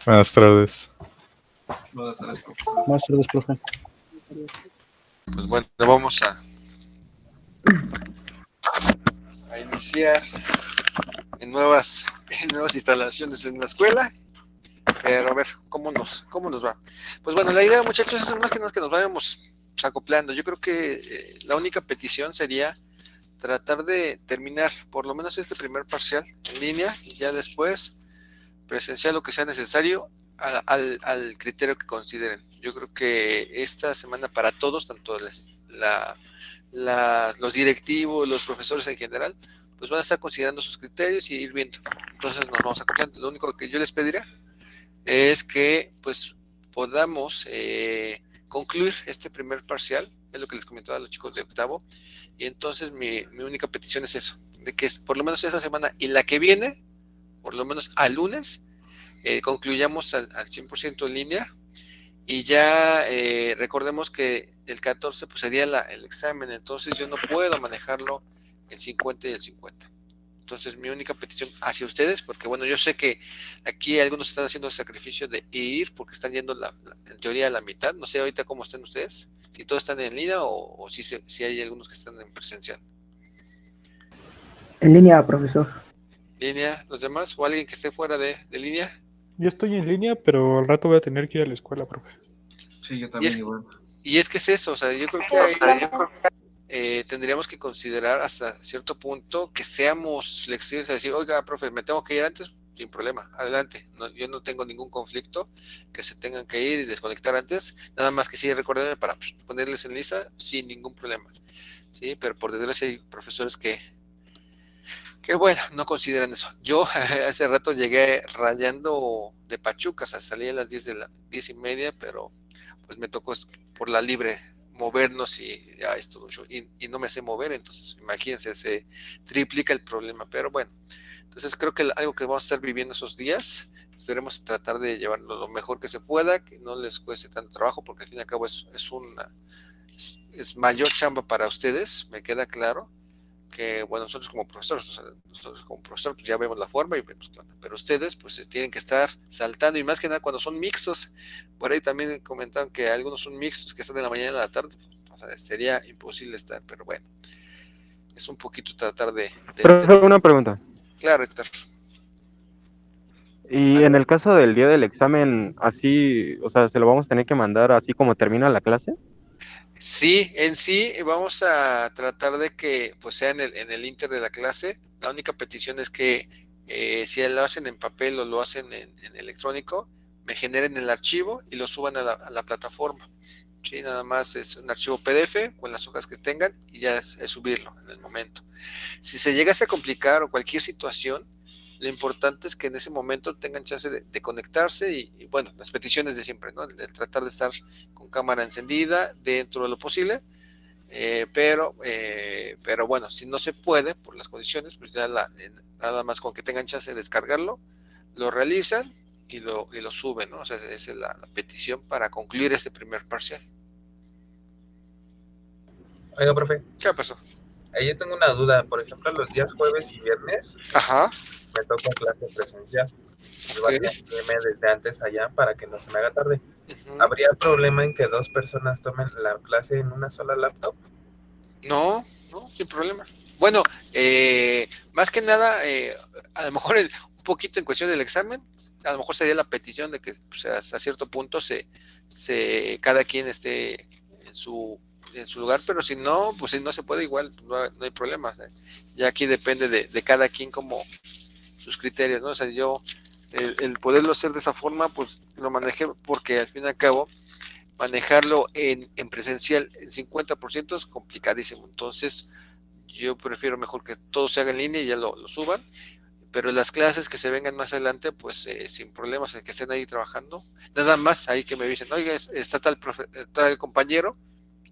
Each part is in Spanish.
Buenas tardes. Buenas tardes, profe. Pues bueno, vamos a iniciar en nuevas instalaciones en la escuela, pero a ver cómo nos va. Pues bueno, la idea, muchachos, es más que nada que nos vayamos acoplando. Yo creo que la única petición sería tratar de terminar por lo menos este primer parcial en línea y ya después presencial lo que sea necesario al criterio que consideren. Yo creo que esta semana para todos, tanto los directivos, los profesores en general, pues van a estar considerando sus criterios y ir viendo. Entonces nos vamos acoplando. Lo único que yo les pediría es que pues podamos concluir este primer parcial, es lo que les comentaba a los chicos de octavo, y entonces mi única petición es eso, de que por lo menos esta semana y la que viene, por lo menos al lunes, concluyamos al 100% en línea, y ya recordemos que el 14 pues sería el examen, entonces yo no puedo manejarlo el 50 y el 50. Entonces mi única petición hacia ustedes, porque bueno, yo sé que aquí algunos están haciendo el sacrificio de ir porque están yendo en teoría a la mitad, no sé ahorita cómo están ustedes, si todos están en línea o si hay algunos que están en presencial. En línea, profesor. ¿Línea los demás o alguien que esté fuera de línea? Yo estoy en línea, pero al rato voy a tener que ir a la escuela, profe. Sí, yo también igual. Y es que es eso, o sea, yo creo que ahí tendríamos que considerar hasta cierto punto que seamos flexibles a decir, oiga, profe, me tengo que ir antes, sin problema, adelante. No, yo no tengo ningún conflicto que se tengan que ir y desconectar antes, nada más que sí recuérdenme para ponerles en lista sin ningún problema. Sí, pero por desgracia hay profesores que bueno, no consideran eso. Yo hace rato llegué rayando de Pachuca, o sea, salí a las 10:30, pero pues me tocó por la libre movernos y ya es todo mucho. Y no me sé mover, entonces imagínense, se triplica el problema. Pero bueno, entonces creo que algo que vamos a estar viviendo esos días, esperemos tratar de llevarlo lo mejor que se pueda, que no les cueste tanto trabajo, porque al fin y al cabo es mayor chamba para ustedes, me queda claro que bueno, nosotros como profesores pues ya vemos la forma y vemos qué onda, pero ustedes pues tienen que estar saltando, y más que nada cuando son mixtos. Por ahí también comentaron que algunos son mixtos que están de la mañana a la tarde, pues, o sea, sería imposible estar, pero bueno, es un poquito tratar de Profe, una pregunta. Claro, Héctor. Y en el caso del día del examen, así, o sea, ¿se lo vamos a tener que mandar así como termina la clase? Sí, en sí vamos a tratar de que pues sea en el inter de la clase. La única petición es que si lo hacen en papel o lo hacen en electrónico, me generen el archivo y lo suban a la plataforma. Sí, nada más es un archivo PDF con las hojas que tengan y ya es subirlo en el momento. Si se llegase a complicar o cualquier situación, lo importante es que en ese momento tengan chance de conectarse y bueno, las peticiones de siempre, ¿no? El tratar de estar con cámara encendida dentro de lo posible, pero bueno, si no se puede por las condiciones, pues ya nada más con que tengan chance de descargarlo, lo realizan y lo suben, ¿no? O sea, esa es la petición para concluir este primer parcial. Oiga, profe. ¿Qué pasó? Ahí yo tengo una duda. Por ejemplo, los días jueves y viernes me toca clase presencial. Igual que irme desde antes allá para que no se me haga tarde. ¿Habría problema en que dos personas tomen la clase en una sola laptop? No, sin problema. Bueno, más que nada, a lo mejor un poquito en cuestión del examen, a lo mejor sería la petición de que pues, hasta cierto punto cada quien esté en su lugar, pero si no, pues si no se puede igual, no hay problema. Ya aquí depende de cada quien como sus criterios, ¿no? O sea, yo el poderlo hacer de esa forma, pues lo manejé porque al fin y al cabo manejarlo en presencial en 50% es complicadísimo. Entonces, yo prefiero mejor que todo se haga en línea y ya lo suban. Pero las clases que se vengan más adelante, pues sin problemas, que estén ahí trabajando. Nada más ahí que me dicen, oiga, está tal compañero,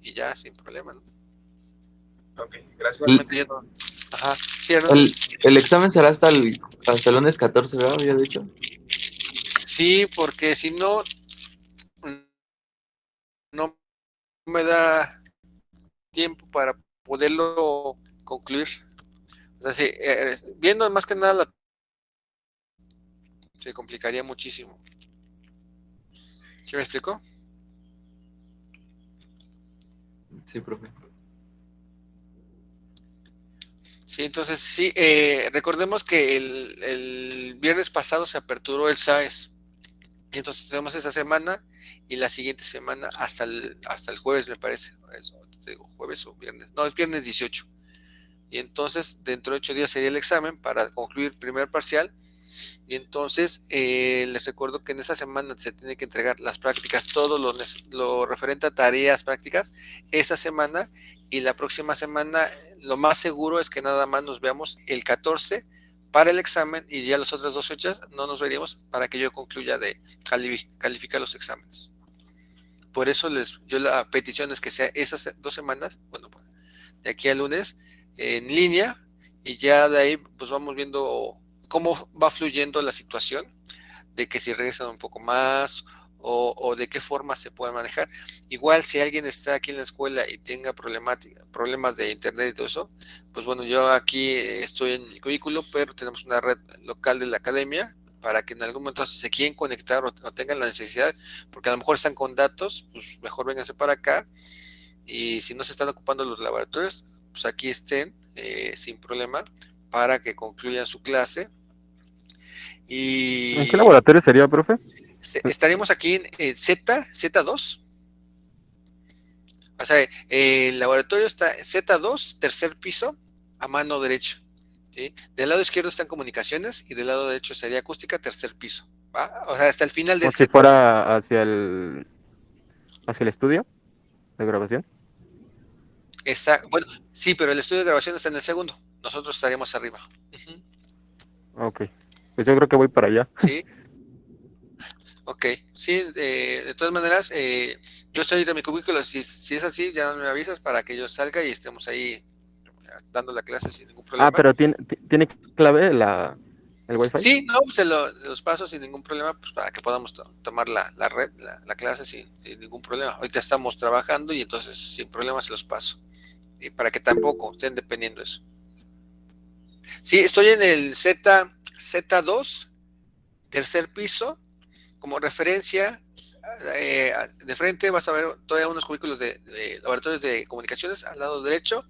y ya sin problema, ¿no? Ok, gracias. Ajá. Sí, el examen será hasta el lunes 14, ¿verdad? Había dicho. Sí, porque si no me da tiempo para poderlo concluir. O sea, sí, viendo más que nada se complicaría muchísimo. ¿Sí me explico? Sí, profe. Sí, entonces sí, recordemos que el viernes pasado se aperturó el SAES. Y entonces tenemos esa semana y la siguiente semana hasta el jueves, me parece. Te digo, jueves o viernes. No, es viernes 18. Y entonces, dentro de 8 días sería el examen para concluir primer parcial. Y entonces, les recuerdo que en esa semana se tiene que entregar las prácticas, todo lo referente a tareas prácticas, esa semana. Y la próxima semana, lo más seguro es que nada más nos veamos el 14 para el examen y ya las otras 2 fechas no nos veríamos para que yo concluya de calificar los exámenes. Por eso yo la petición es que sea esas 2 semanas, bueno, pues, de aquí al lunes, en línea, y ya de ahí pues vamos viendo cómo va fluyendo la situación, de que si regresan un poco más o de qué forma se puede manejar. Igual si alguien está aquí en la escuela y tenga problemas de internet y todo eso, pues bueno, yo aquí estoy en mi cubículo, pero tenemos una red local de la academia para que en algún momento si se quieren conectar o tengan la necesidad, porque a lo mejor están con datos, pues mejor vénganse para acá y si no se están ocupando los laboratorios, pues aquí estén sin problema para que concluyan su clase. ¿En qué Y laboratorio sería, profe? estaremos aquí en Z2. O sea, el laboratorio está Z2, tercer piso, a mano derecha. ¿Sí? Del lado izquierdo están comunicaciones y del lado derecho sería acústica, tercer piso. ¿Va? O sea, hasta el final Como del si Z. fuera hacia el estudio de grabación. Bueno, sí, pero el estudio de grabación está en el segundo. Nosotros estaríamos arriba. Ujú. Ok. Pues yo creo que voy para allá. ¿Sí? Ok, sí, de todas maneras, yo estoy de mi cubículo, si es así, ya me avisas para que yo salga y estemos ahí dando la clase sin ningún Ah, problema. pero tiene clave el Wi-Fi. Sí, no, pues los paso sin ningún problema, pues para que podamos tomar la red, la clase sin ningún problema. Ahorita estamos trabajando y entonces sin problema se los paso. Y para que tampoco estén dependiendo de eso. Sí, estoy en el Z2, tercer piso, como referencia. De frente vas a ver todavía unos cubículos de laboratorios de comunicaciones. Al lado derecho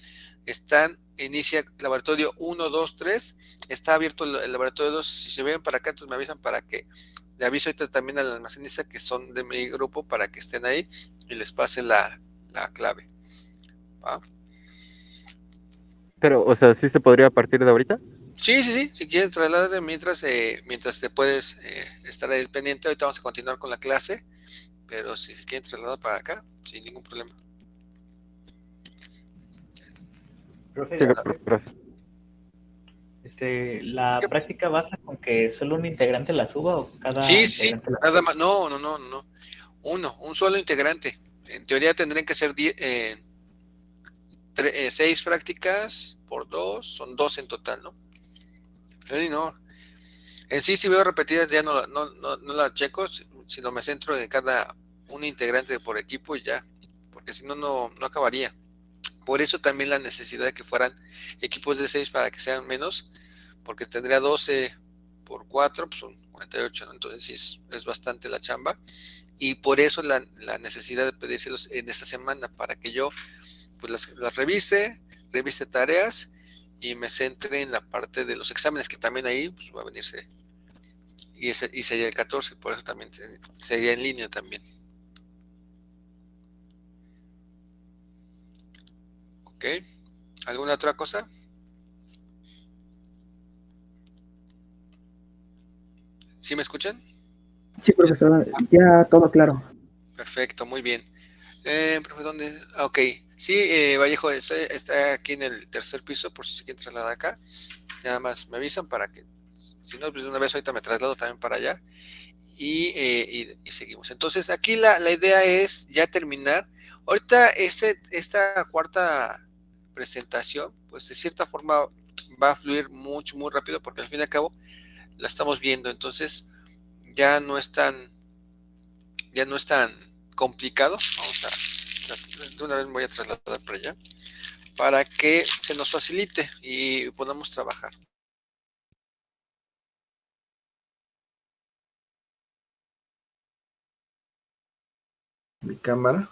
inicia laboratorio 1, 2, 3. Está abierto el laboratorio 2. Si se ven para acá, entonces me avisan para que le aviso ahorita también al almacenista que son de mi grupo para que estén ahí y les pase la clave. ¿Va? Pero, o sea, sí se podría a partir de ahorita. Sí, sí, sí. Si quieren trasladarte mientras te puedes estar ahí pendiente, ahorita vamos a continuar con la clase. Pero si se quieren trasladar para acá, sin ningún problema. Profe, Sí, gracias. ¿La ¿Qué? práctica basta con que solo un integrante la suba o cada Sí, sí, integrante la nada suba? más. No, no, no, no. Un solo integrante. En teoría tendrían que ser 6 prácticas por 2, son 2 en total, ¿no? Sí, no. En sí, si veo repetidas, ya no la checo, sino me centro en cada un integrante por equipo y ya, porque si no, no acabaría. Por eso también la necesidad de que fueran equipos de 6 para que sean menos, porque tendría 12 por 4, pues son 48, ¿no? Entonces sí es bastante la chamba. Y por eso la necesidad de pedírselos en esta semana, para que yo pues las revise tareas y me centre en la parte de los exámenes, que también ahí pues, va a venirse. Y sería el 14, por eso también sería en línea también. ¿Ok? ¿Alguna otra cosa? ¿Sí me escuchan? Sí, profesor, ya todo claro. Perfecto, muy bien. Profe, ¿dónde? Ok, sí, Vallejo está aquí en el tercer piso, por si se quieren trasladar acá. Nada más me avisan para que, si no, pues de una vez ahorita me traslado también para allá y seguimos. Entonces, aquí la idea es ya terminar. Ahorita esta cuarta presentación, pues de cierta forma va a fluir mucho, muy rápido, porque al fin y al cabo la estamos viendo. Entonces, ya no es tan complicado. De una vez me voy a trasladar para allá para que se nos facilite y podamos trabajar. mi cámara.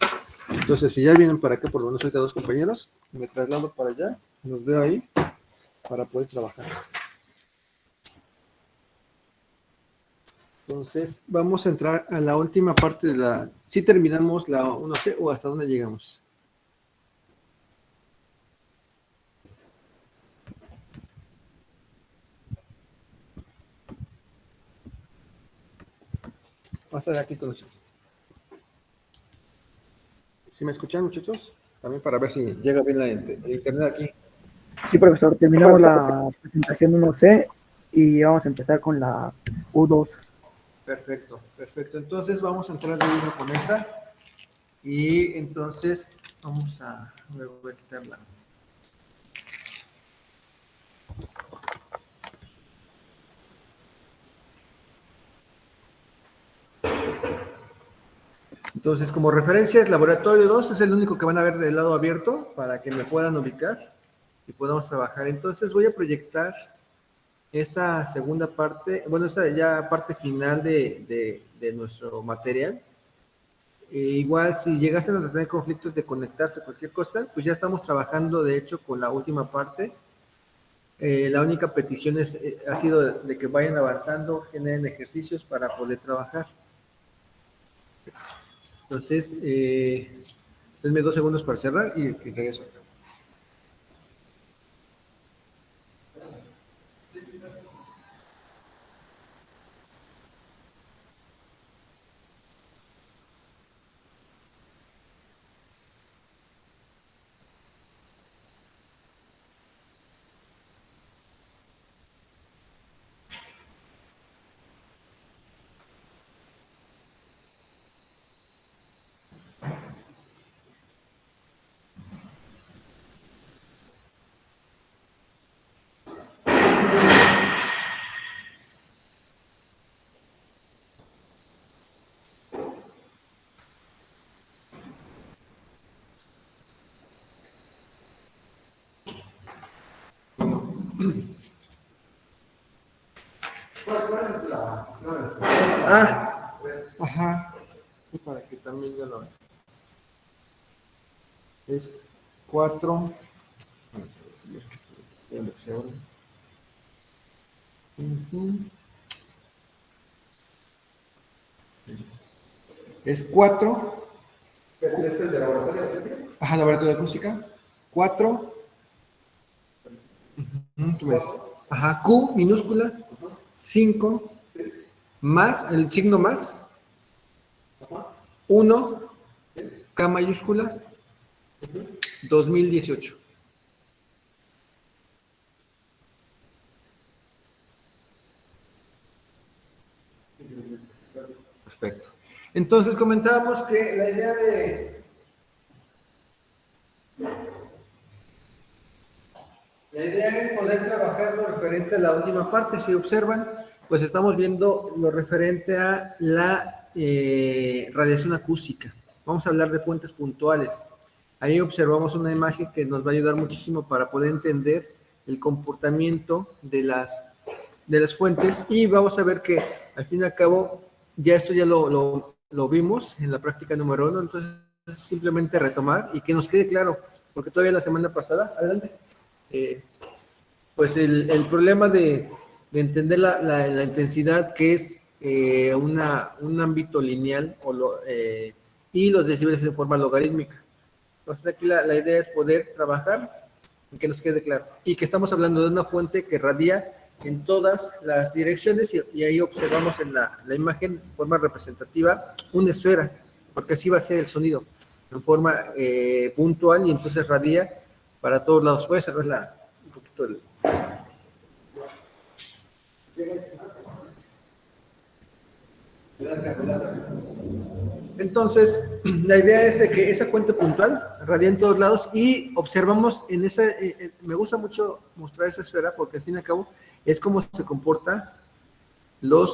Entonces, si ya vienen para acá, por lo menos ahorita 2 compañeros, me traslado para allá, los veo ahí, para poder trabajar. Entonces, vamos a entrar a la última parte de la... Si terminamos la 1C o hasta dónde llegamos. Vamos a ver aquí con nosotros. ¿Sí me escuchan, muchachos? También para ver si llega bien el internet aquí. Sí, profesor, terminamos la presentación 1C y vamos a empezar con la U2. Perfecto, perfecto. Entonces vamos a entrar de lleno con esa. Y entonces vamos a... Voy a quitarla. Entonces, como referencia, el laboratorio 2 es el único que van a ver del lado abierto para que me puedan ubicar y podamos trabajar. Entonces, voy a proyectar esa segunda parte, bueno, esa ya parte final de nuestro material. Igual, si llegasen a tener conflictos de conectarse, cualquier cosa, pues ya estamos trabajando, de hecho, con la última parte. La única petición ha sido de que vayan avanzando, generen ejercicios para poder trabajar. Entonces, denme 2 segundos para cerrar y regreso. Ajá. Para que también ya lo vean. Es 4. Es 4. ¿Este es el de laboratorio? Ajá, laboratorio de acústica. 4. Tú ves. Ajá, Q minúscula. 5. Más, el signo más. 1. K mayúscula. 2018. Perfecto. Entonces comentábamos que la idea es poder trabajar lo referente a la última parte. Si observan, pues estamos viendo lo referente a la radiación acústica. Vamos a hablar de fuentes puntuales. Ahí observamos una imagen que nos va a ayudar muchísimo para poder entender el comportamiento de las fuentes, y vamos a ver que al fin y al cabo ya esto ya lo vimos en la práctica número 1, entonces simplemente retomar y que nos quede claro, porque todavía la semana pasada, adelante, pues el problema de entender la intensidad, que es un ámbito lineal y los decibeles en forma logarítmica. Entonces aquí la idea es poder trabajar y que nos quede claro. Y que estamos hablando de una fuente que radia en todas las direcciones y ahí observamos en la imagen, en forma representativa, una esfera, porque así va a ser el sonido, en forma puntual, y entonces radia para todos lados. Voy a cerrar un poquito el... Entonces, la idea es de que esa fuente puntual radia en todos lados y observamos en esa, me gusta mucho mostrar esa esfera porque al fin y al cabo es como se comportan las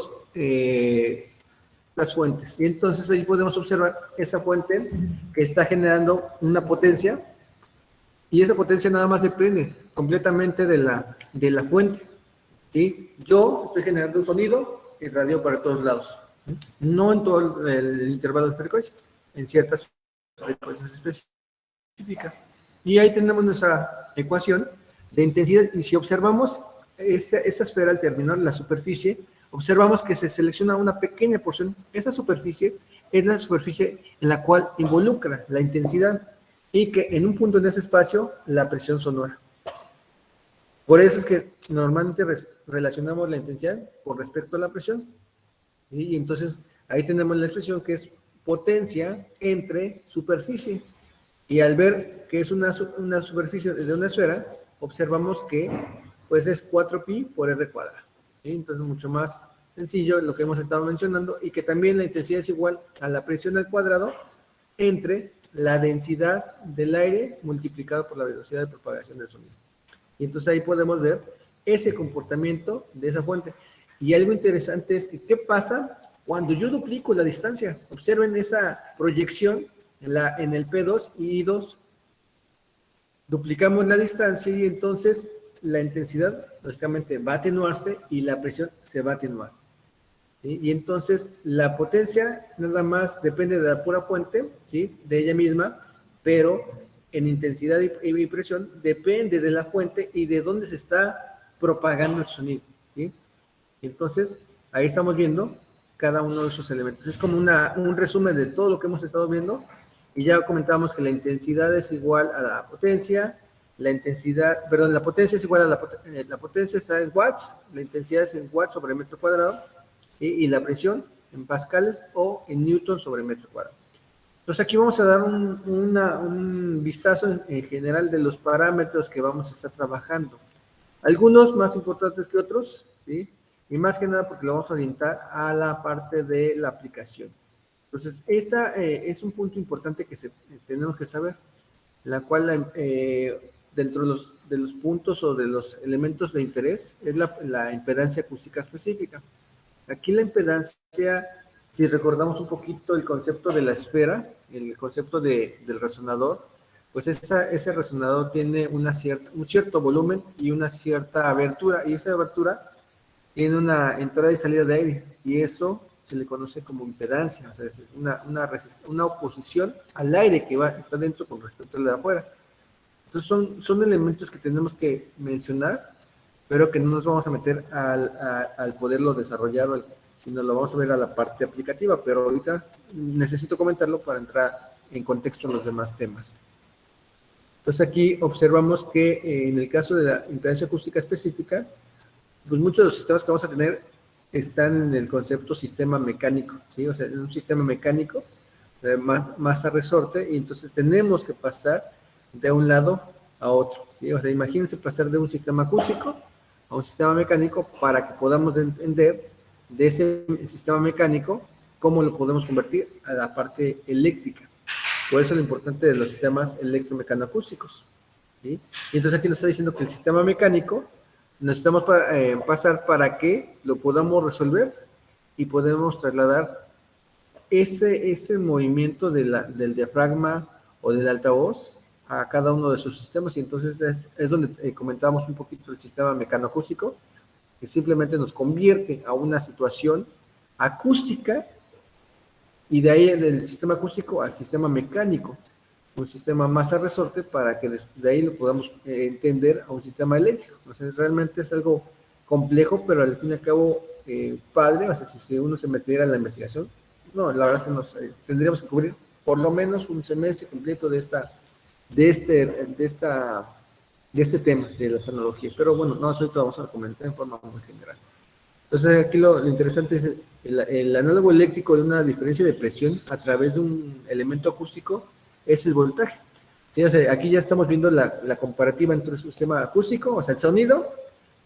fuentes. Y entonces ahí podemos observar esa fuente que está generando una potencia, y esa potencia nada más depende completamente de la fuente, ¿sí? Yo estoy generando un sonido y radio para todos lados. No en todo el intervalo de frecuencia, en ciertas frecuencias específicas. Y ahí tenemos nuestra ecuación de intensidad, y si observamos esa esfera al terminar la superficie, observamos que se selecciona una pequeña porción. Esa superficie es la superficie en la cual involucra la intensidad y que en un punto en ese espacio la presión sonora. Por eso es que normalmente relacionamos la intensidad con respecto a la presión. Y entonces ahí tenemos la expresión que es potencia entre superficie. Y al ver que es una superficie de una esfera, observamos que pues es 4pi por r cuadrado. ¿Sí? Entonces mucho más sencillo lo que hemos estado mencionando, y que también la intensidad es igual a la presión al cuadrado entre la densidad del aire multiplicado por la velocidad de propagación del sonido. Y entonces ahí podemos ver ese comportamiento de esa fuente. Y algo interesante es que ¿qué pasa cuando yo duplico la distancia? Observen esa proyección en el P2 y I2. Duplicamos la distancia y entonces la intensidad lógicamente va a atenuarse y la presión se va a atenuar. ¿Sí? Y entonces la potencia nada más depende de la pura fuente, ¿sí? De ella misma, pero en intensidad y presión depende de la fuente y de dónde se está propagando el sonido. ¿Sí? Entonces ahí estamos viendo cada uno de esos elementos. Es como un resumen de todo lo que hemos estado viendo, y ya comentábamos que la intensidad es igual a la potencia, la potencia es igual a la potencia está en watts, la intensidad es en watts sobre metro cuadrado, y la presión en pascales o en newtons sobre metro cuadrado. Entonces aquí vamos a dar un vistazo en general de los parámetros que vamos a estar trabajando. Algunos más importantes que otros, ¿sí? Y más que nada porque lo vamos a orientar a la parte de la aplicación. Entonces, esta es un punto importante que tenemos que saber, la cual dentro de los puntos o de los elementos de interés es la impedancia acústica específica. Aquí la impedancia, si recordamos un poquito el concepto de la esfera, el concepto del resonador, pues ese resonador tiene un cierto volumen y una cierta abertura, y esa abertura tiene una entrada y salida de aire, y eso se le conoce como impedancia, o sea, es una oposición al aire que está dentro con respecto al de afuera. Entonces son elementos que tenemos que mencionar, pero que no nos vamos a meter al poderlo desarrollar, sino lo vamos a ver a la parte aplicativa, pero ahorita necesito comentarlo para entrar en contexto en los demás temas. Entonces aquí observamos que en el caso de la impedancia acústica específica, pues muchos de los sistemas que vamos a tener están en el concepto sistema mecánico, ¿sí? O sea, en un sistema mecánico masa resorte, y entonces tenemos que pasar de un lado a otro, ¿sí? O sea, imagínense pasar de un sistema acústico a un sistema mecánico para que podamos entender de ese sistema mecánico cómo lo podemos convertir a la parte eléctrica. Por eso lo importante de los sistemas electromecanoacústicos, ¿sí? Y entonces aquí nos está diciendo que el sistema mecánico necesitamos pasar para que lo podamos resolver y podemos trasladar ese movimiento del diafragma o del altavoz a cada uno de sus sistemas. Y entonces es donde comentábamos un poquito el sistema mecanoacústico, que simplemente nos convierte a una situación acústica, y de ahí del sistema acústico al sistema mecánico, un sistema masa resorte, para que de ahí lo podamos entender a un sistema eléctrico. O sea, realmente es algo complejo, pero al fin y al cabo padre. O sea, si uno se metiera en la investigación, no, la verdad es que tendríamos que cubrir por lo menos un semestre completo de este tema de las analogías. Pero bueno, no, ahorita vamos a comentar en forma muy general. Entonces aquí lo interesante es el análogo eléctrico de una diferencia de presión a través de un elemento acústico es el voltaje. ¿Sí? O sea, aquí ya estamos viendo la comparativa entre el sistema acústico, o sea, el sonido,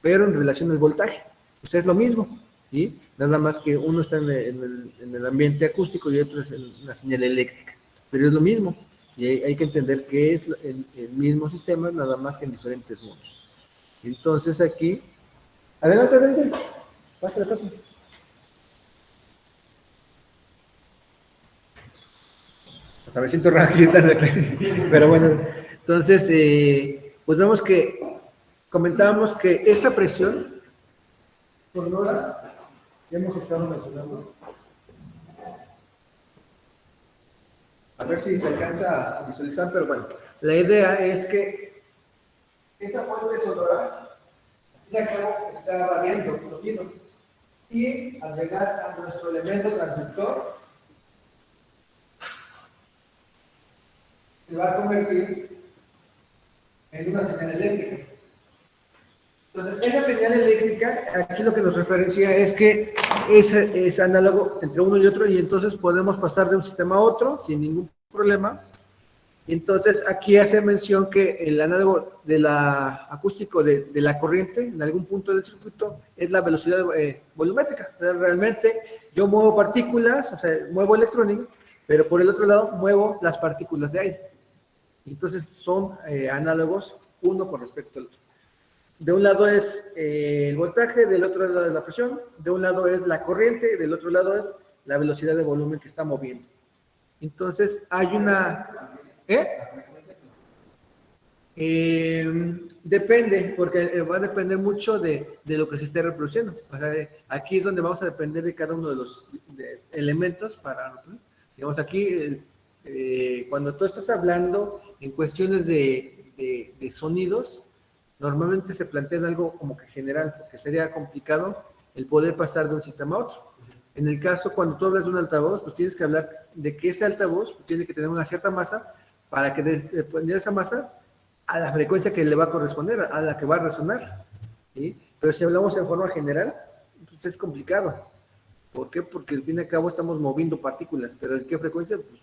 pero en relación al voltaje. O sea, es lo mismo, ¿sí? Nada más que uno está en el ambiente acústico y otro es en una señal eléctrica, pero es lo mismo. Y hay que entender que es el mismo sistema, nada más que en diferentes modos. Entonces aquí, adelante. Pásale. Hasta me siento raro aquí, pero bueno, entonces, pues vemos que comentábamos que esa presión sonora que hemos estado mencionando, A ver si se alcanza a visualizar, pero bueno, la idea es que esa fuente sonora, de acá está radiando sonido, y al llegar a nuestro elemento transductor, se va a convertir en una señal eléctrica. Entonces, esa señal eléctrica, aquí lo que nos referencia es que es análogo entre uno y otro, y entonces podemos pasar de un sistema a otro sin ningún problema. Entonces, aquí hace mención que el análogo de la acústico de la corriente en algún punto del circuito es la velocidad volumétrica. Realmente yo muevo partículas, o sea, muevo electrónica, pero por el otro lado muevo las partículas de aire. Entonces, son análogos uno con respecto al otro. De un lado es el voltaje, del otro lado es la presión, de un lado es la corriente, del otro lado es la velocidad de volumen que está moviendo. Entonces, hay una... depende, porque va a depender mucho de lo que se esté reproduciendo. O sea, aquí es donde vamos a depender de cada uno de los elementos para... Digamos, aquí, cuando tú estás hablando en cuestiones de sonidos, normalmente se plantea algo como que general, porque sería complicado el poder pasar de un sistema a otro. En el caso, cuando tú hablas de un altavoz, pues tienes que hablar de que ese altavoz pues, tiene que tener una cierta masa para que dependiendo de esa masa a la frecuencia que le va a corresponder, a la que va a resonar. ¿Sí? Pero si hablamos en forma general, pues es complicado. ¿Por qué? Porque al fin y al cabo estamos moviendo partículas, pero ¿en qué frecuencia? Pues,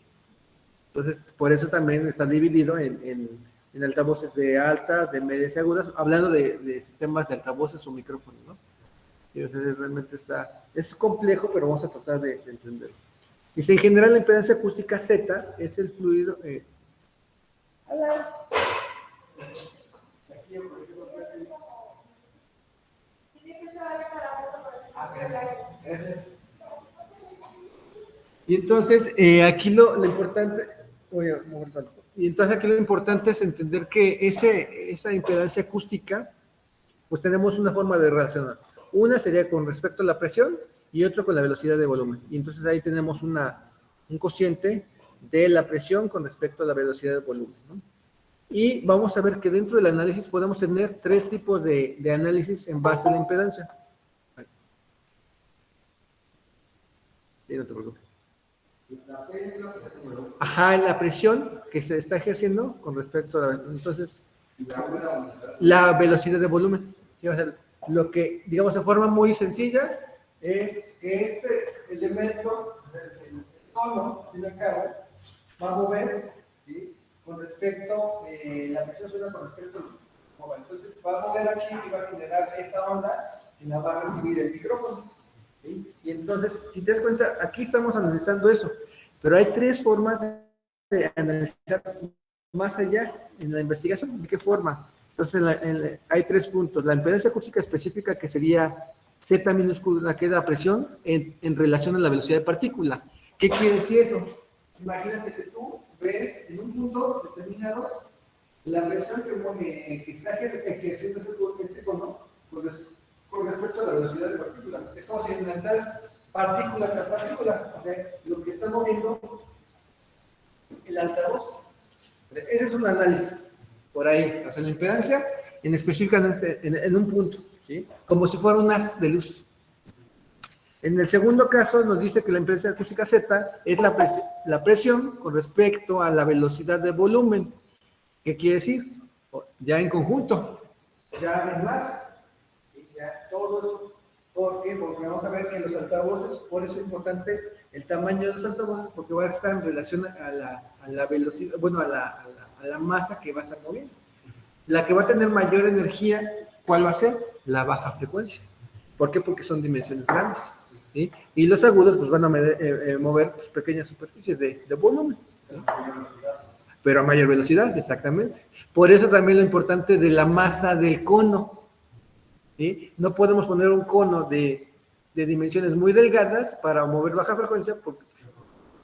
entonces, por eso también está dividido en altavoces de altas, de medias y agudas, hablando de sistemas de altavoces o micrófonos, ¿no? Y, o sea, realmente es complejo, pero vamos a tratar de entenderlo. Dice, en general la impedancia acústica Z es el fluido... Y entonces, aquí lo importante... Y entonces aquí lo importante es entender que esa impedancia acústica, pues tenemos una forma de relacionar. Una sería con respecto a la presión y otra con la velocidad de volumen. Y entonces ahí tenemos un cociente de la presión con respecto a la velocidad de volumen, ¿no? Y vamos a ver que dentro del análisis podemos tener tres tipos de análisis en base a la impedancia. Sí, no te preocupes. Ajá, la presión que se está ejerciendo con respecto a entonces la velocidad de volumen. ¿Sí? O sea, lo que, digamos, de forma muy sencilla es que este elemento, el tono, de la cara, va a mover, ¿sí? Con respecto, la presión suena con respecto al móvil. Entonces va a mover aquí y va a generar esa onda que la va a recibir el micrófono. ¿Sí? Y entonces, si te das cuenta, aquí estamos analizando eso, pero hay tres formas de analizar más allá en la investigación. ¿De qué forma? Entonces, hay tres puntos. La impedancia acústica específica, que sería Z minúscula, que es la presión en relación a la velocidad de partícula. ¿Qué quiere decir eso? Imagínate que tú ves en un punto determinado la presión que está ejerciendo este cono con respecto a la velocidad de partícula. Es como si lanzaras partícula tras partícula. O sea, lo que está moviendo el altavoz. Ese es un análisis por ahí. O sea, la impedancia en específico en un punto, ¿sí? Como si fuera un haz de luz. En el segundo caso nos dice que la impedancia acústica Z es la presión con respecto a la velocidad de volumen. ¿Qué quiere decir? Ya en conjunto, ya en masa. Ya todo eso. ¿Por qué? Porque vamos a ver que los altavoces, por eso es importante el tamaño de los altavoces, porque va a estar en relación a la velocidad, bueno, a la masa que va a estar moviendo. La que va a tener mayor energía, ¿cuál va a ser? La baja frecuencia. ¿Por qué? Porque son dimensiones grandes. ¿Sí? Y los agudos pues van a mover pues, pequeñas superficies de volumen, ¿sí? Pero a mayor velocidad, exactamente. Por eso también lo importante de la masa del cono, ¿sí? No podemos poner un cono de dimensiones muy delgadas para mover baja frecuencia porque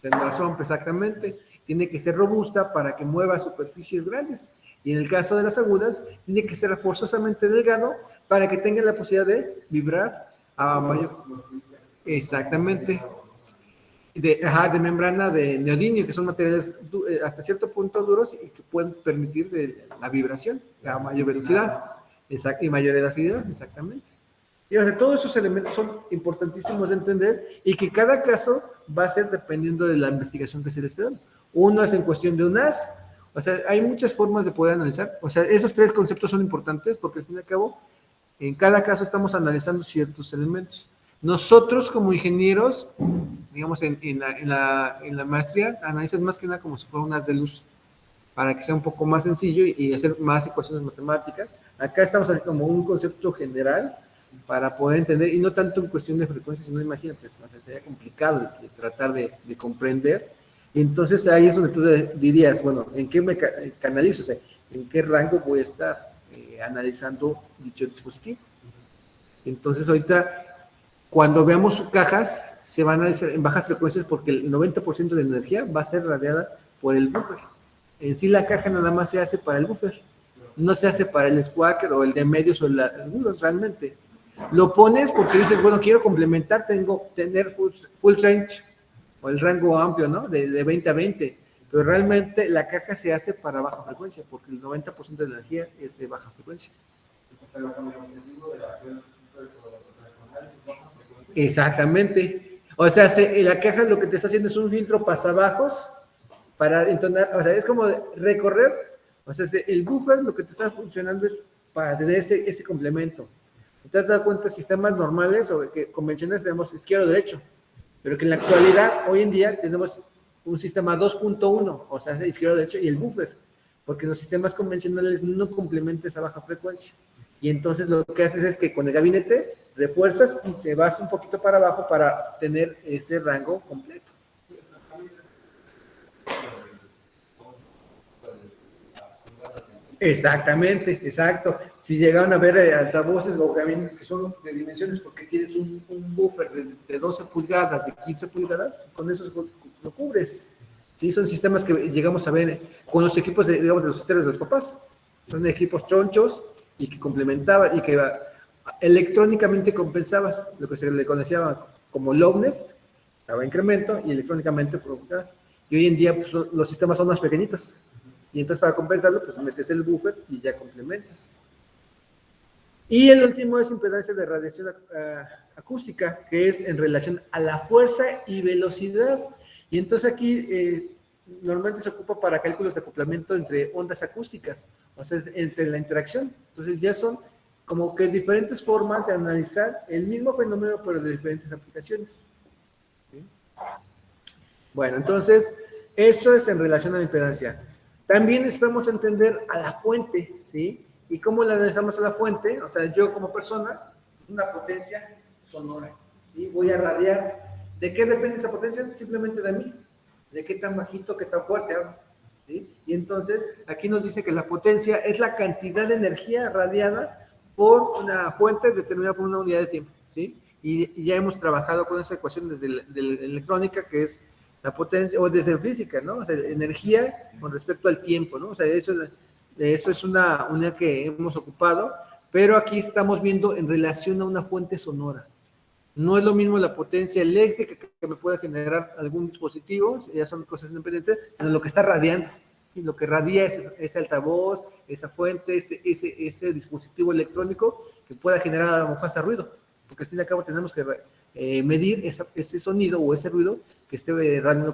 se nos rompe exactamente. Tiene que ser robusta para que mueva superficies grandes. Y en el caso de las agudas, tiene que ser forzosamente delgado para que tenga la posibilidad de vibrar a mayor... Exactamente. de membrana de neodimio, que son materiales hasta cierto punto duros y que pueden permitir la vibración a mayor velocidad y mayor elasticidad, exactamente. Y o sea, todos esos elementos son importantísimos de entender y que cada caso va a ser dependiendo de la investigación que se le esté dando. Uno es en cuestión de un haz, o sea, hay muchas formas de poder analizar, o sea, esos tres conceptos son importantes porque al fin y al cabo, en cada caso estamos analizando ciertos elementos. Nosotros como ingenieros, digamos, en la maestría, analizan más que nada como si fuera un haz de luz, para que sea un poco más sencillo y hacer más ecuaciones matemáticas. Acá estamos haciendo como un concepto general para poder entender, y no tanto en cuestión de frecuencia, sino imagínate, sería complicado de tratar de comprender. Y entonces ahí es donde tú dirías, bueno, ¿en qué me canalizo? O sea, ¿en qué rango voy a estar analizando dicho dispositivo? Entonces ahorita, cuando veamos cajas, se van a analizar en bajas frecuencias porque el 90% de energía va a ser radiada por el buffer. En sí la caja nada más se hace para el buffer, no se hace para el squawker o el de medios o el agudos realmente. Lo pones porque dices, bueno, quiero complementar, tener full range o el rango amplio, ¿no? De 20 a 20, pero realmente la caja se hace para baja frecuencia porque el 90% de la energía es de baja frecuencia. Exactamente. O sea, la caja lo que te está haciendo es un filtro pasabajos para entonar, o sea, es como recorrer, o sea, el buffer lo que te está funcionando es para tener ese complemento. ¿Te has dado cuenta? Sistemas normales o que convencionales tenemos izquierdo-derecho, pero que en la actualidad, hoy en día, tenemos un sistema 2.1, o sea, izquierdo-derecho y el buffer, porque los sistemas convencionales no complementan esa baja frecuencia. Y entonces lo que haces es que con el gabinete refuerzas y te vas un poquito para abajo para tener ese rango completo. Exactamente, exacto. Si llegaron a ver altavoces o gabinetes que son de dimensiones porque tienes un buffer de 12 pulgadas, de 15 pulgadas, con eso lo cubres. Sí, son sistemas que llegamos a ver con los equipos digamos, de los hoteles de los papás. Son equipos chonchos y que complementaban y que electrónicamente compensabas lo que se le conocía como loudness, daba incremento y electrónicamente provocaba. Y hoy en día pues, los sistemas son más pequeñitos. Y entonces para compensarlo, pues metes el buffer y ya complementas. Y el último es impedancia de radiación acústica, que es en relación a la fuerza y velocidad. Y entonces aquí normalmente se ocupa para cálculos de acoplamiento entre ondas acústicas, o sea, entre la interacción. Entonces ya son como que diferentes formas de analizar el mismo fenómeno, pero de diferentes aplicaciones. ¿Sí? Bueno, entonces, eso es en relación a la impedancia. También necesitamos entender a la fuente, ¿sí? ¿Y cómo la analizamos a la fuente? O sea, yo como persona, una potencia sonora, ¿sí? Voy a radiar. ¿De qué depende esa potencia? Simplemente de mí. De qué tan bajito, qué tan fuerte hago, ¿sí? Y entonces, aquí nos dice que la potencia es la cantidad de energía radiada por una fuente determinada por una unidad de tiempo, ¿sí? Y ya hemos trabajado con esa ecuación desde la electrónica, que es la potencia, o desde física, ¿no? O sea, energía con respecto al tiempo, ¿no? O sea, eso es una unidad que hemos ocupado, pero aquí estamos viendo en relación a una fuente sonora. No es lo mismo la potencia eléctrica que me pueda generar algún dispositivo, ya son cosas independientes, sino lo que está radiando. Y lo que radia es ese altavoz, esa fuente, ese dispositivo electrónico que pueda generar a lo mejor hasta ruido, porque al fin y al cabo tenemos que medir ese sonido o ese ruido que esté radiando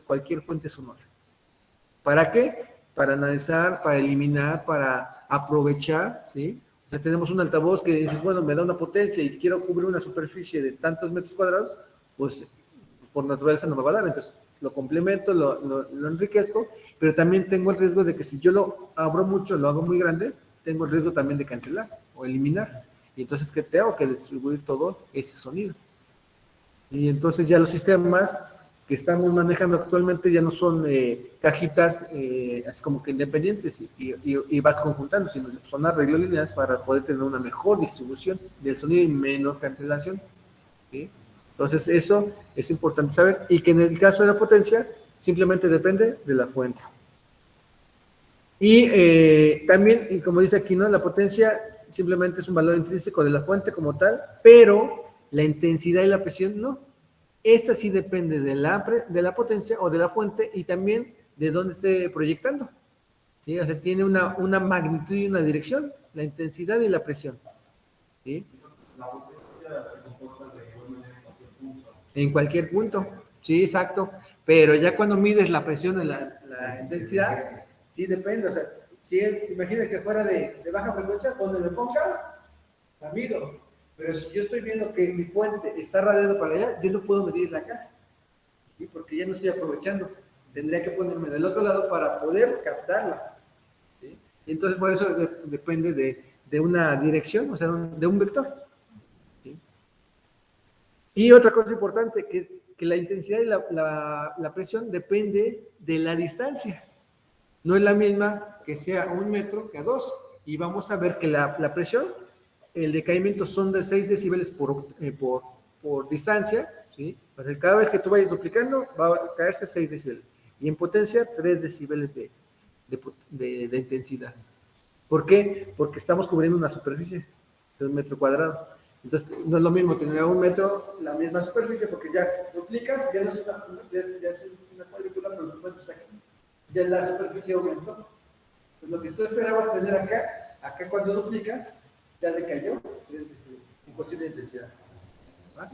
cualquier fuente sonora. ¿Para qué? Para analizar, para eliminar, para aprovechar, ¿sí? O sea, tenemos un altavoz que dices, bueno, me da una potencia y quiero cubrir una superficie de tantos metros cuadrados, pues por naturaleza no me va a dar, entonces lo complemento, lo enriquezco, pero también tengo el riesgo de que si yo lo abro mucho, lo hago muy grande, tengo el riesgo también de cancelar o eliminar. Y entonces, ¿qué tengo? Que distribuir todo ese sonido. Y entonces ya los sistemas que estamos manejando actualmente ya no son cajitas así como que independientes y vas conjuntando, sino son arreglos lineales para poder tener una mejor distribución del sonido y menor cancelación, ¿sí? Entonces eso es importante saber, y que en el caso de la potencia simplemente depende de la fuente. Y también, y como dice aquí, ¿no? La potencia simplemente es un valor intrínseco de la fuente como tal, pero la intensidad y la presión no. Esta sí depende de la potencia o de la fuente y también de dónde esté proyectando. ¿Sí? O sea, tiene una magnitud y una dirección, la intensidad y la presión. ¿Sí? En cualquier punto. Sí, exacto. Pero ya cuando mides la presión y la intensidad, sí depende. O sea, si imagina que fuera de baja frecuencia, donde me ponga, la mido. Pero si yo estoy viendo que mi fuente está radiando para allá, yo no puedo medirla acá, ¿sí? Porque ya no estoy aprovechando. Tendría que ponerme del otro lado para poder captarla, ¿sí? Y entonces por eso depende de una dirección, o sea, de un vector, ¿sí? Y otra cosa importante, que la intensidad y la presión depende de la distancia. No es la misma que sea a 1 metro que a 2. Y vamos a ver que la presión, el decaimiento son de 6 decibeles por distancia, ¿sí? Pues cada vez que tú vayas duplicando, va a caerse 6 decibeles. Y en potencia, 3 decibeles de intensidad. ¿Por qué? Porque estamos cubriendo una superficie de 1 metro cuadrado. Entonces, no es lo mismo tener a 1 metro la misma superficie, porque ya duplicas, ya no es una cuadrícula, pero los metros aquí. Ya la superficie aumentó. Pues lo que tú esperabas tener acá cuando duplicas, ya le cayó en cuestión de intensidad. ¿Ah?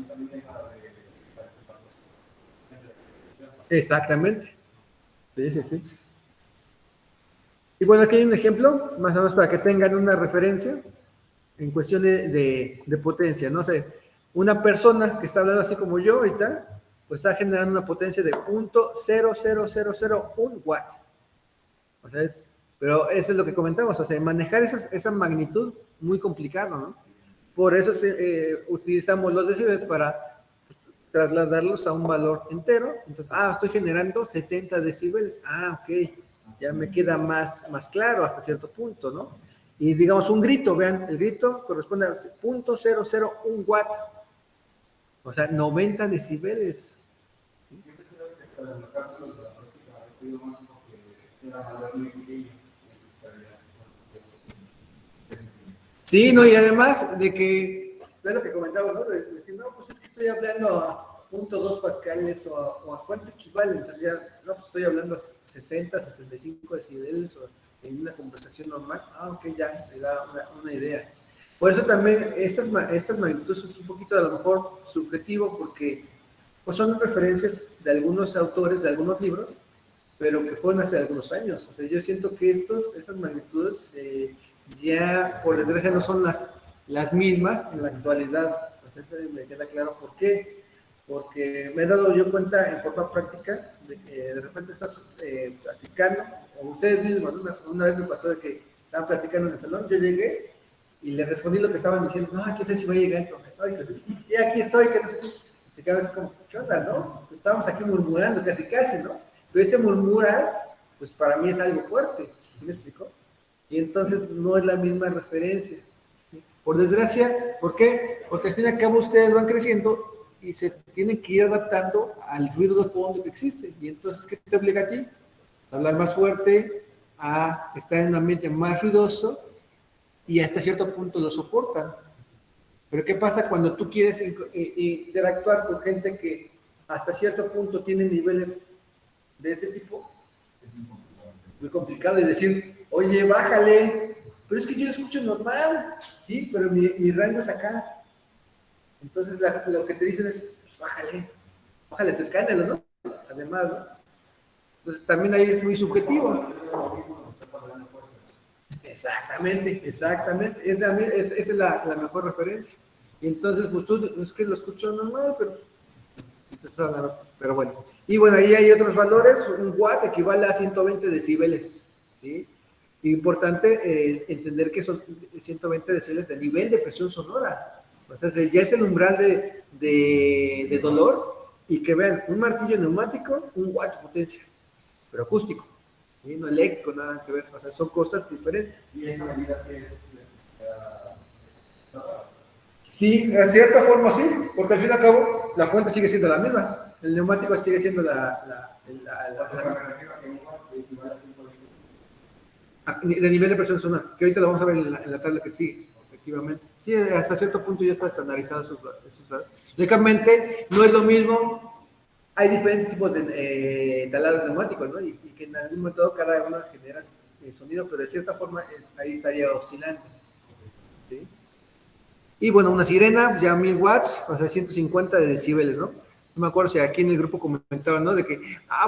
Exactamente. Sí. Y bueno, aquí hay un ejemplo, más o menos para que tengan una referencia en cuestión de potencia. No sé, una persona que está hablando así como yo ahorita, pues está generando una potencia de 0.00001 watt. O sea, pero eso es lo que comentamos, o sea, manejar esa magnitud muy complicado, ¿no? Por eso utilizamos los decibeles para trasladarlos a un valor entero. Entonces, estoy generando 70 decibeles. Ok, ya me queda más claro hasta cierto punto, ¿no? Y digamos un grito, vean, el grito corresponde a 0.001 watt. O sea, 90 decibeles. Sí, no, y además de que, es lo que comentaba, ¿no? De decir, no, pues es que estoy hablando a 0.2 pascales o a cuánto equivale, entonces ya, no, pues estoy hablando a 60, 65 decibeles o en una conversación normal. Ok, ya, me da una idea. Por eso también estas magnitudes son un poquito a lo mejor subjetivo, porque pues son referencias de algunos autores, de algunos libros, pero que fueron hace algunos años. O sea, yo siento que estas magnitudes ya, por desgracia, no son las mismas en la actualidad. Pues eso me queda claro por qué. Porque me he dado yo cuenta en forma práctica de que de repente estás platicando, o ustedes mismos, una vez me pasó de que estaban platicando en el salón, yo llegué y le respondí lo que estaban diciendo, no, ¿qué sé si va a llegar el profesor? Y sí, aquí estoy, que no sé qué. Se quedaba así como, ¿qué onda, no? Pues estábamos aquí murmurando casi, ¿no? Pero ese murmurar, pues para mí es algo fuerte, ¿sí me explicó? Y entonces no es la misma referencia, ¿sí? Por desgracia, ¿por qué? Porque al fin y al cabo ustedes van creciendo y se tienen que ir adaptando al ruido de fondo que existe. Y entonces, ¿qué te obliga a ti? A hablar más fuerte, a estar en un ambiente más ruidoso, y hasta cierto punto lo soportan. Pero ¿qué pasa cuando tú quieres interactuar con gente que hasta cierto punto tiene niveles de ese tipo? Muy complicado, y decir, oye, bájale, pero es que yo lo escucho normal, sí, pero mi rango es acá. Entonces lo que te dicen es, pues bájale tu escándalo, ¿no? Además, ¿no? Entonces también ahí es muy subjetivo. Exactamente. Esa es la mejor referencia. Y entonces, pues tú, es que lo escucho normal, pero bueno. Y bueno, ahí hay otros valores. Un watt equivale a 120 decibeles, ¿sí? Importante entender que son 120 decibeles de nivel de presión sonora. O sea, ya es el umbral de dolor, y que vean, un martillo neumático, 1 watt de potencia, pero acústico, ¿sí? No eléctrico, nada que ver, o sea, son cosas diferentes. ¿Y esa medida que es? Sí, de cierta forma sí, porque al fin y al cabo la fuente sigue siendo la misma, el neumático sigue siendo de nivel de presión sonora, que ahorita lo vamos a ver en la tabla que sigue, efectivamente. Sí, hasta cierto punto ya está estandarizado esos datos. Lógicamente, no es lo mismo, hay diferentes tipos de taladros neumáticos, ¿no? Y que en algún momento cada uno genera sonido, pero de cierta forma ahí estaría oscilante. ¿Sí? Y bueno, una sirena, ya 1000 watts, o sea, 150 decibeles, ¿no? No me acuerdo si aquí en el grupo comentaban, ¿no? De que,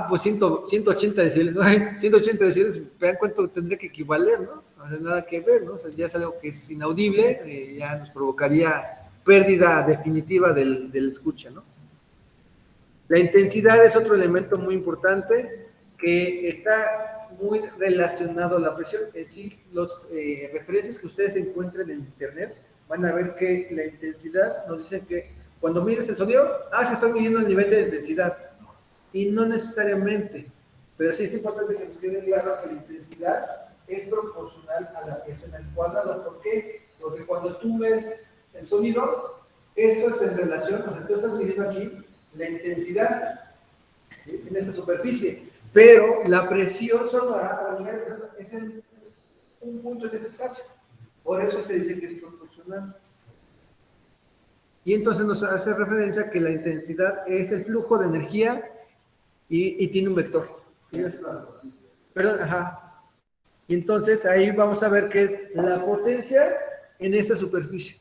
pues 180 decibeles, ¿no? 180 decibeles, vean cuánto tendría que equivaler, ¿no? No hace nada que ver, ¿no? O sea, ya es algo que es inaudible, ya nos provocaría pérdida definitiva del escucha, ¿no? La intensidad es otro elemento muy importante que está muy relacionado a la presión. Es decir, los referencias que ustedes encuentren en internet van a ver que la intensidad nos dicen que cuando mides el sonido, se está midiendo el nivel de intensidad. Y no necesariamente, pero sí es importante que nos quede claro que la intensidad es proporcional a la presión al cuadrado. ¿Por qué? Porque cuando tú ves el sonido, esto es en relación, o sea, tú estás midiendo aquí la intensidad, ¿sí?, en esa superficie, pero la presión sonora es en un punto en ese espacio. Por eso se dice que es proporcional. Y entonces nos hace referencia a que la intensidad es el flujo de energía y tiene un vector. Perdón, ajá. Y entonces ahí vamos a ver que es la potencia en esa superficie.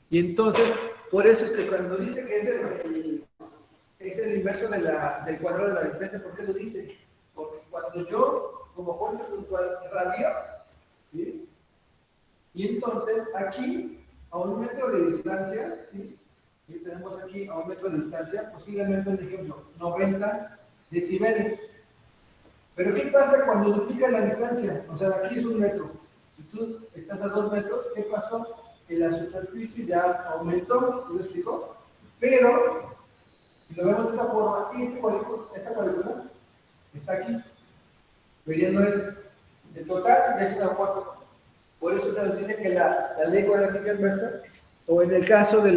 Y entonces, por eso es que cuando dice que es el inverso del cuadrado de la distancia, ¿por qué lo dice? Porque cuando yo, como cuento un radio, ¿sí?, y entonces aquí, a 1 metro de distancia, ¿sí?, y tenemos aquí a 1 metro de distancia, posiblemente, por ejemplo, 90 decibeles. Pero ¿qué pasa cuando duplica la distancia? O sea, aquí es 1 metro. Si tú estás a 2 metros, ¿qué pasó? Que la superficie ya aumentó, ¿me lo explico? Pero, si lo vemos de esa forma, esta cuadrícula está aquí. Pero ya no es el total, ya es una cuarta. Por eso se nos dice que la ley cuadrática inversa, o en el caso de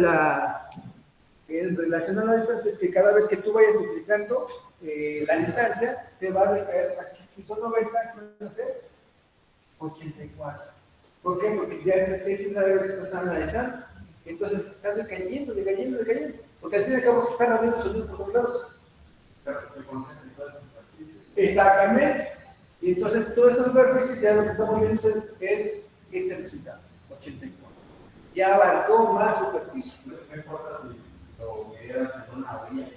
en relación a la distancia, es que cada vez que tú vayas multiplicando la distancia, se va a recaer aquí. Si son 90, ¿qué va a ser? 84. ¿Por qué? Porque ya este es la regla que se está analizando. Entonces está decayendo. Porque al fin y al cabo se están abriendo sonidos por todos lados. Exactamente. Y entonces toda esa superficie ya lo que estamos viendo es este resultado, 84. Ya abarcó más superficie. No importa si lo midieras en una orilla.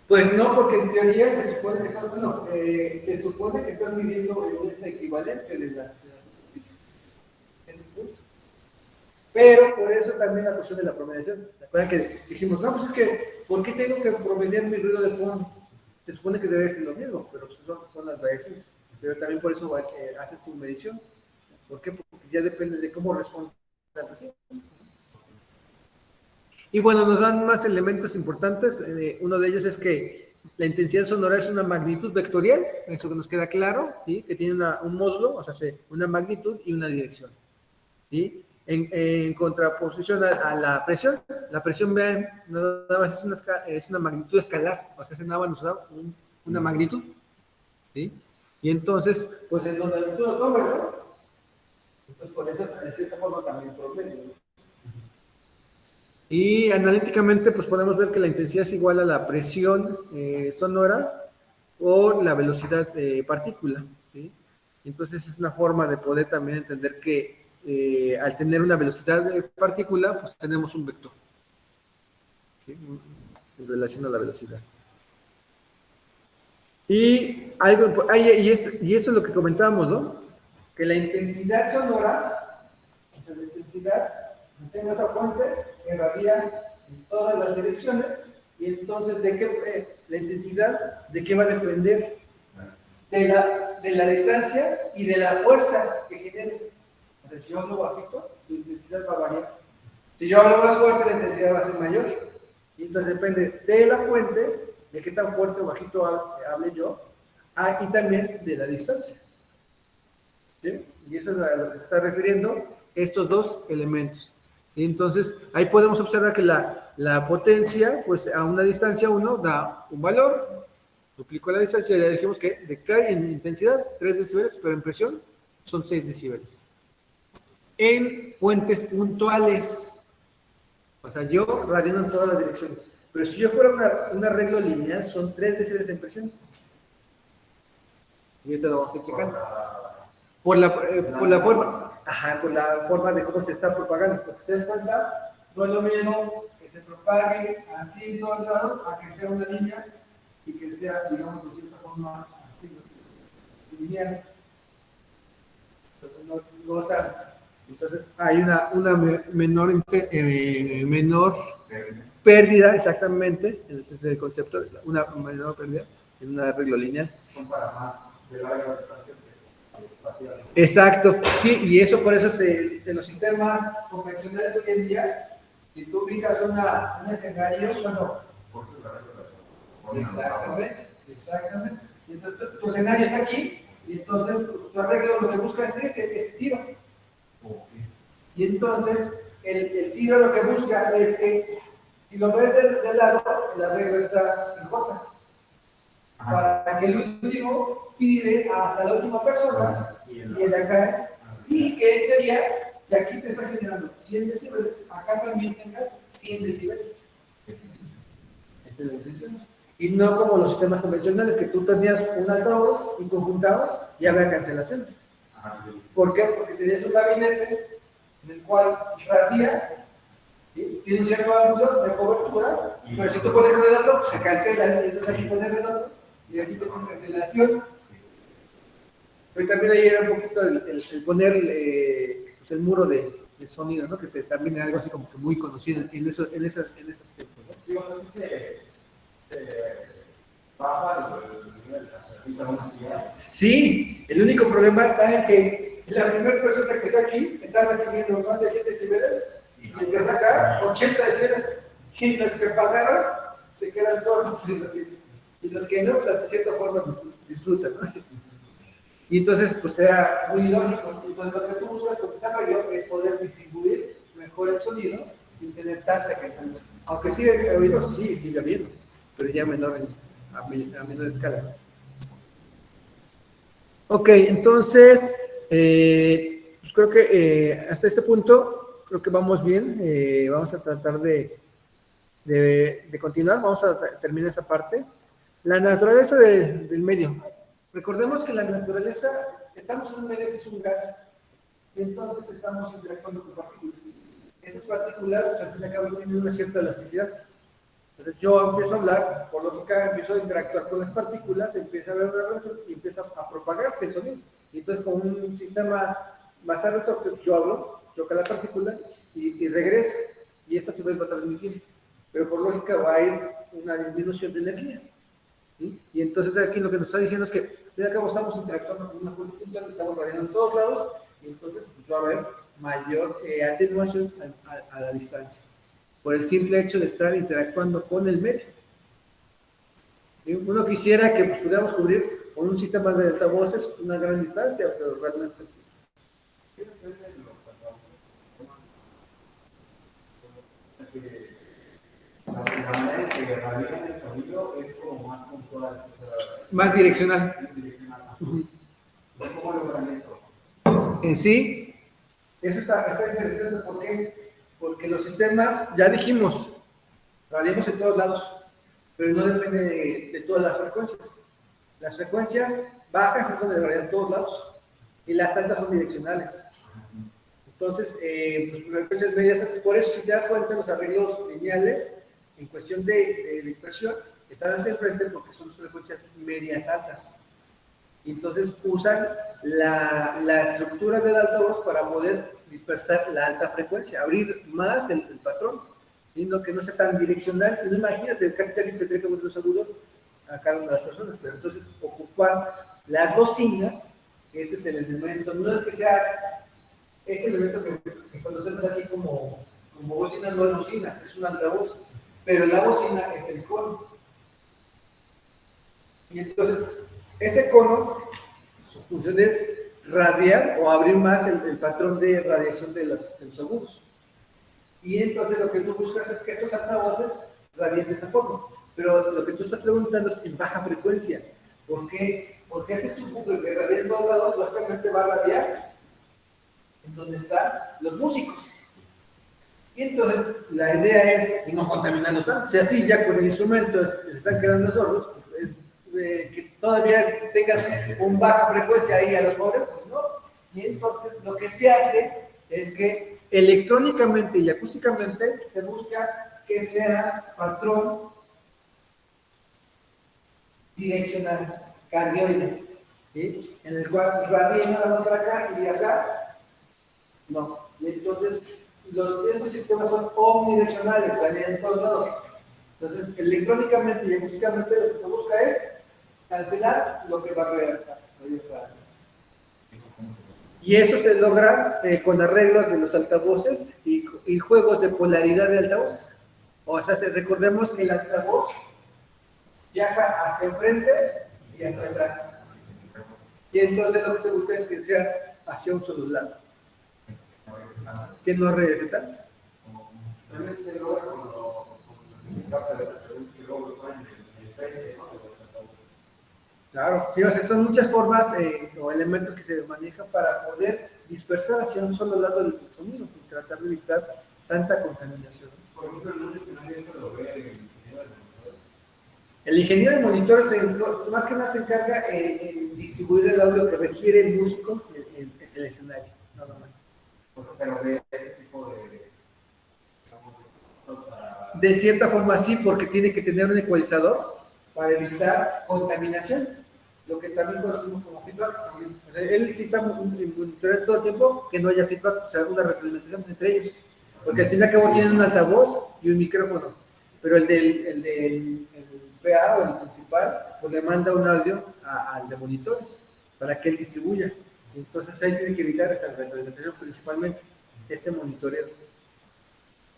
Pues no, porque en teoría se supone que están midiendo en este equivalente de la superficie. Pero por eso también la cuestión de la promediación. ¿Recuerdan que dijimos, no, pues es que, ¿por qué tengo que promediar mi ruido de fondo? Se supone que debe ser lo mismo, pero pues son las variaciones. Pero también por eso haces tu medición. ¿Por qué? Porque ya depende de cómo responde la presión. Y bueno, nos dan más elementos importantes. Uno de ellos es que la intensidad sonora es una magnitud vectorial, eso que nos queda claro, ¿sí?, que tiene un módulo, o sea, una magnitud y una dirección, ¿sí? En contraposición a la presión. La presión, vean, nada más es una magnitud escalar, o sea, nada más nos da una magnitud, ¿sí? Y entonces, pues en donde tú lo tomas, ¿no? Entonces, por eso, de cierta forma, también promedio. Y analíticamente, pues podemos ver que la intensidad es igual a la presión sonora o la velocidad de partícula, ¿sí? Entonces, es una forma de poder también entender que al tener una velocidad de partícula, pues tenemos un vector, ¿sí?, en relación a la velocidad. Y eso es lo que comentábamos, ¿no? Que la intensidad sonora, o sea, la intensidad, tengo otra fuente que radia en todas las direcciones, y entonces, la intensidad, ¿de qué va a depender? De la distancia y de la fuerza que genere. O sea, si yo hablo bajito, la intensidad va a variar. Si yo hablo más fuerte, la intensidad va a ser mayor. Y entonces depende de la fuente, de qué tan fuerte o bajito hable yo, y también de la distancia. ¿Sí? Y eso es a lo que se está refiriendo estos dos elementos. Y entonces, ahí podemos observar que la potencia, pues a una distancia 1 da un valor, duplico la distancia, ya dijimos que decae en intensidad 3 decibeles, pero en presión son 6 decibeles. en fuentes puntuales. O sea, yo radiando en todas las direcciones. Pero si yo fuera un arreglo lineal, son 3 decibeles en presión. Y esto lo vamos a ir checando. Por la forma de cómo se está propagando. Porque se den cuenta, no es lo mismo que se propague así en todos lados, a que sea una línea y que sea, digamos, de cierta forma así, lineal. Entonces, no está. Entonces, hay una menor pérdida, exactamente, ese es el concepto, una menor pérdida en un arreglo lineal. Son para más de larga distancia. Exacto, sí, y eso por eso de los sistemas convencionales hoy en día, si tú ubicas un escenario, bueno, exactamente, y entonces tu escenario está aquí, y entonces tu arreglo lo que busca es este tiro. Y entonces el tiro lo que busca es que, si lo ves del lado, el arreglo está en corta. Para que el último tire hasta la última persona, y el de acá es, y que en teoría, si aquí te está generando 100 decibeles, acá también tengas 100 decibeles. Esa es la intención. Y no como los sistemas convencionales, que tú tenías un altavoz y conjuntabas y había cancelaciones. ¿Por qué? Porque tenías un gabinete en el cual radia, ¿sí? Tiene un cierto ángulo de cobertura, pero si tú pones el otro, se cancela, y entonces aquí pones el otro, y aquí tienes cancelación. Pero también ahí era un poquito el poner pues el muro de sonido, ¿no? Que también es algo así como que muy conocido en esos tiempos, ¿no? Sí, el único problema está en que la primera persona que está aquí está recibiendo más de 100 decibeles y el que está acá 80 decibeles, y los que pagaron se quedan sordos y los que no, pues de cierta forma disfrutan, ¿no? Y entonces pues sea muy lógico. Entonces lo que tú buscas con esta mayor es poder distribuir mejor el sonido sin tener tanta cancelación. Aunque sigue oído, sí, sigue habiendo, pero ya menor a menor escala. Ok, entonces, pues creo que hasta este punto, creo que vamos bien. Vamos a tratar de continuar, vamos a terminar esa parte. La naturaleza del medio. Recordemos que la naturaleza, estamos en un medio que es un gas, y entonces estamos interactuando con partículas. Esas partículas, al fin y al cabo, tienen una cierta elasticidad. Entonces yo empiezo a hablar, por lógica empiezo a interactuar con las partículas, empieza a haber una relación y empieza a propagarse el sonido. Y entonces con un sistema basal resorte, yo hablo, choca la partícula y regresa. Y esta se vuelve a transmitir. Pero por lógica va a ir una disminución de energía. ¿Sí? Y entonces aquí lo que nos está diciendo es que de cabo estamos interactuando con una partícula, estamos radiando en todos lados, y entonces pues, va a haber mayor atenuación a la distancia, por el simple hecho de estar interactuando con el medio. ¿Sí? Uno quisiera que pues, pudiéramos cubrir con un sistema de altavoces una gran distancia, pero realmente... La manera en que radian el sonido es como más puntual. Más direccional. ¿Cómo logran eso? En sí, eso está interesante. ¿Por qué? Porque los sistemas, ya dijimos, radiamos en todos lados, pero no depende de todas las frecuencias. Las frecuencias bajas es donde radian en todos lados, y las altas son direccionales. Entonces, pues, frecuencias medias, por eso si te das cuenta, los arreglos lineales, en cuestión de dispersión, están hacia el frente porque son frecuencias medias altas. Entonces usan la estructura del altavoz para poder dispersar la alta frecuencia, abrir más el patrón, sino que no sea tan direccional. Entonces, imagínate, casi tendría que poner los agudos a cada una de las personas, pero entonces ocupar las bocinas, ese es el elemento, no es que sea ese elemento que conocemos aquí como bocina, no es bocina, es un altavoz. Pero la bocina es el cono. Y entonces, ese cono, su función es radiar o abrir más el patrón de radiación de los agudos. Y entonces lo que tú buscas es que estos altavoces radien de esa forma. Pero lo que tú estás preguntando es en baja frecuencia. ¿Por qué? Porque ese subwoofer que radia en todos lados, lógicamente va a radiar donde están los músicos. Y entonces la idea es no contaminarlos tanto. O sea, sí, ya con el instrumento se están quedando sordos, que todavía tengas un baja frecuencia ahí a los pobres, pues no. Y entonces lo que se hace es que electrónicamente y acústicamente se busca que sea patrón direccional, cardioide, ¿sí? En el cual irradia una mano para acá y de acá, no. Y entonces, estos sistemas son omnidireccionales, radian en todos lados. Entonces, electrónicamente y acústicamente lo que se busca es cancelar lo que va a redactar. Y eso se logra con arreglos de los altavoces y juegos de polaridad de altavoces. O sea, recordemos que el altavoz viaja hacia enfrente y hacia atrás. Y entonces lo que se busca es que sea hacia un solo lado. Que no regrese tanto. Claro, sí, o sea, son muchas formas o elementos que se manejan para poder dispersar hacia un solo lado del sonido y tratar de evitar tanta contaminación. Por ejemplo, el ingeniero de monitores más que nada se encarga en distribuir el audio que requiere el músico en el escenario, nada más. Pero de ese tipo de cierta forma sí, porque tiene que tener un ecualizador para evitar contaminación, lo que también conocemos como feedback. O sea, él sí está monitoreando todo el tiempo que no haya feedback, o sea, una retroalimentación entre ellos, porque al fin y al cabo tienen un altavoz y un micrófono, pero el del PA o el principal, pues le manda un audio al de monitores para que él distribuya. Entonces ahí tiene que evitar esa retroalimentación, principalmente ese monitoreo.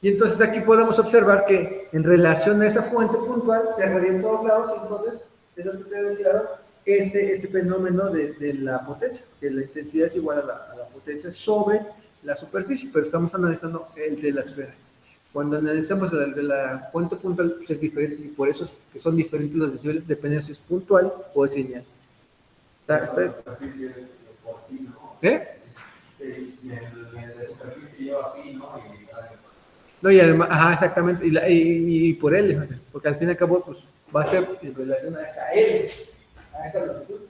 Y entonces aquí podemos observar que en relación a esa fuente puntual se irradia en todos lados, y entonces tenemos que tener claro ese fenómeno de la potencia, que la intensidad es igual a la potencia sobre la superficie, pero estamos analizando el de la esfera. Cuando analizamos el de la fuente puntual, pues es diferente, y por eso es que son diferentes los decibeles, dependiendo si es puntual o es lineal. ¿Está esto? ¿Eh? No, y además, ajá, exactamente, y por L, porque al fin y al cabo, pues, va a ser en relación a esta L, a esta longitud.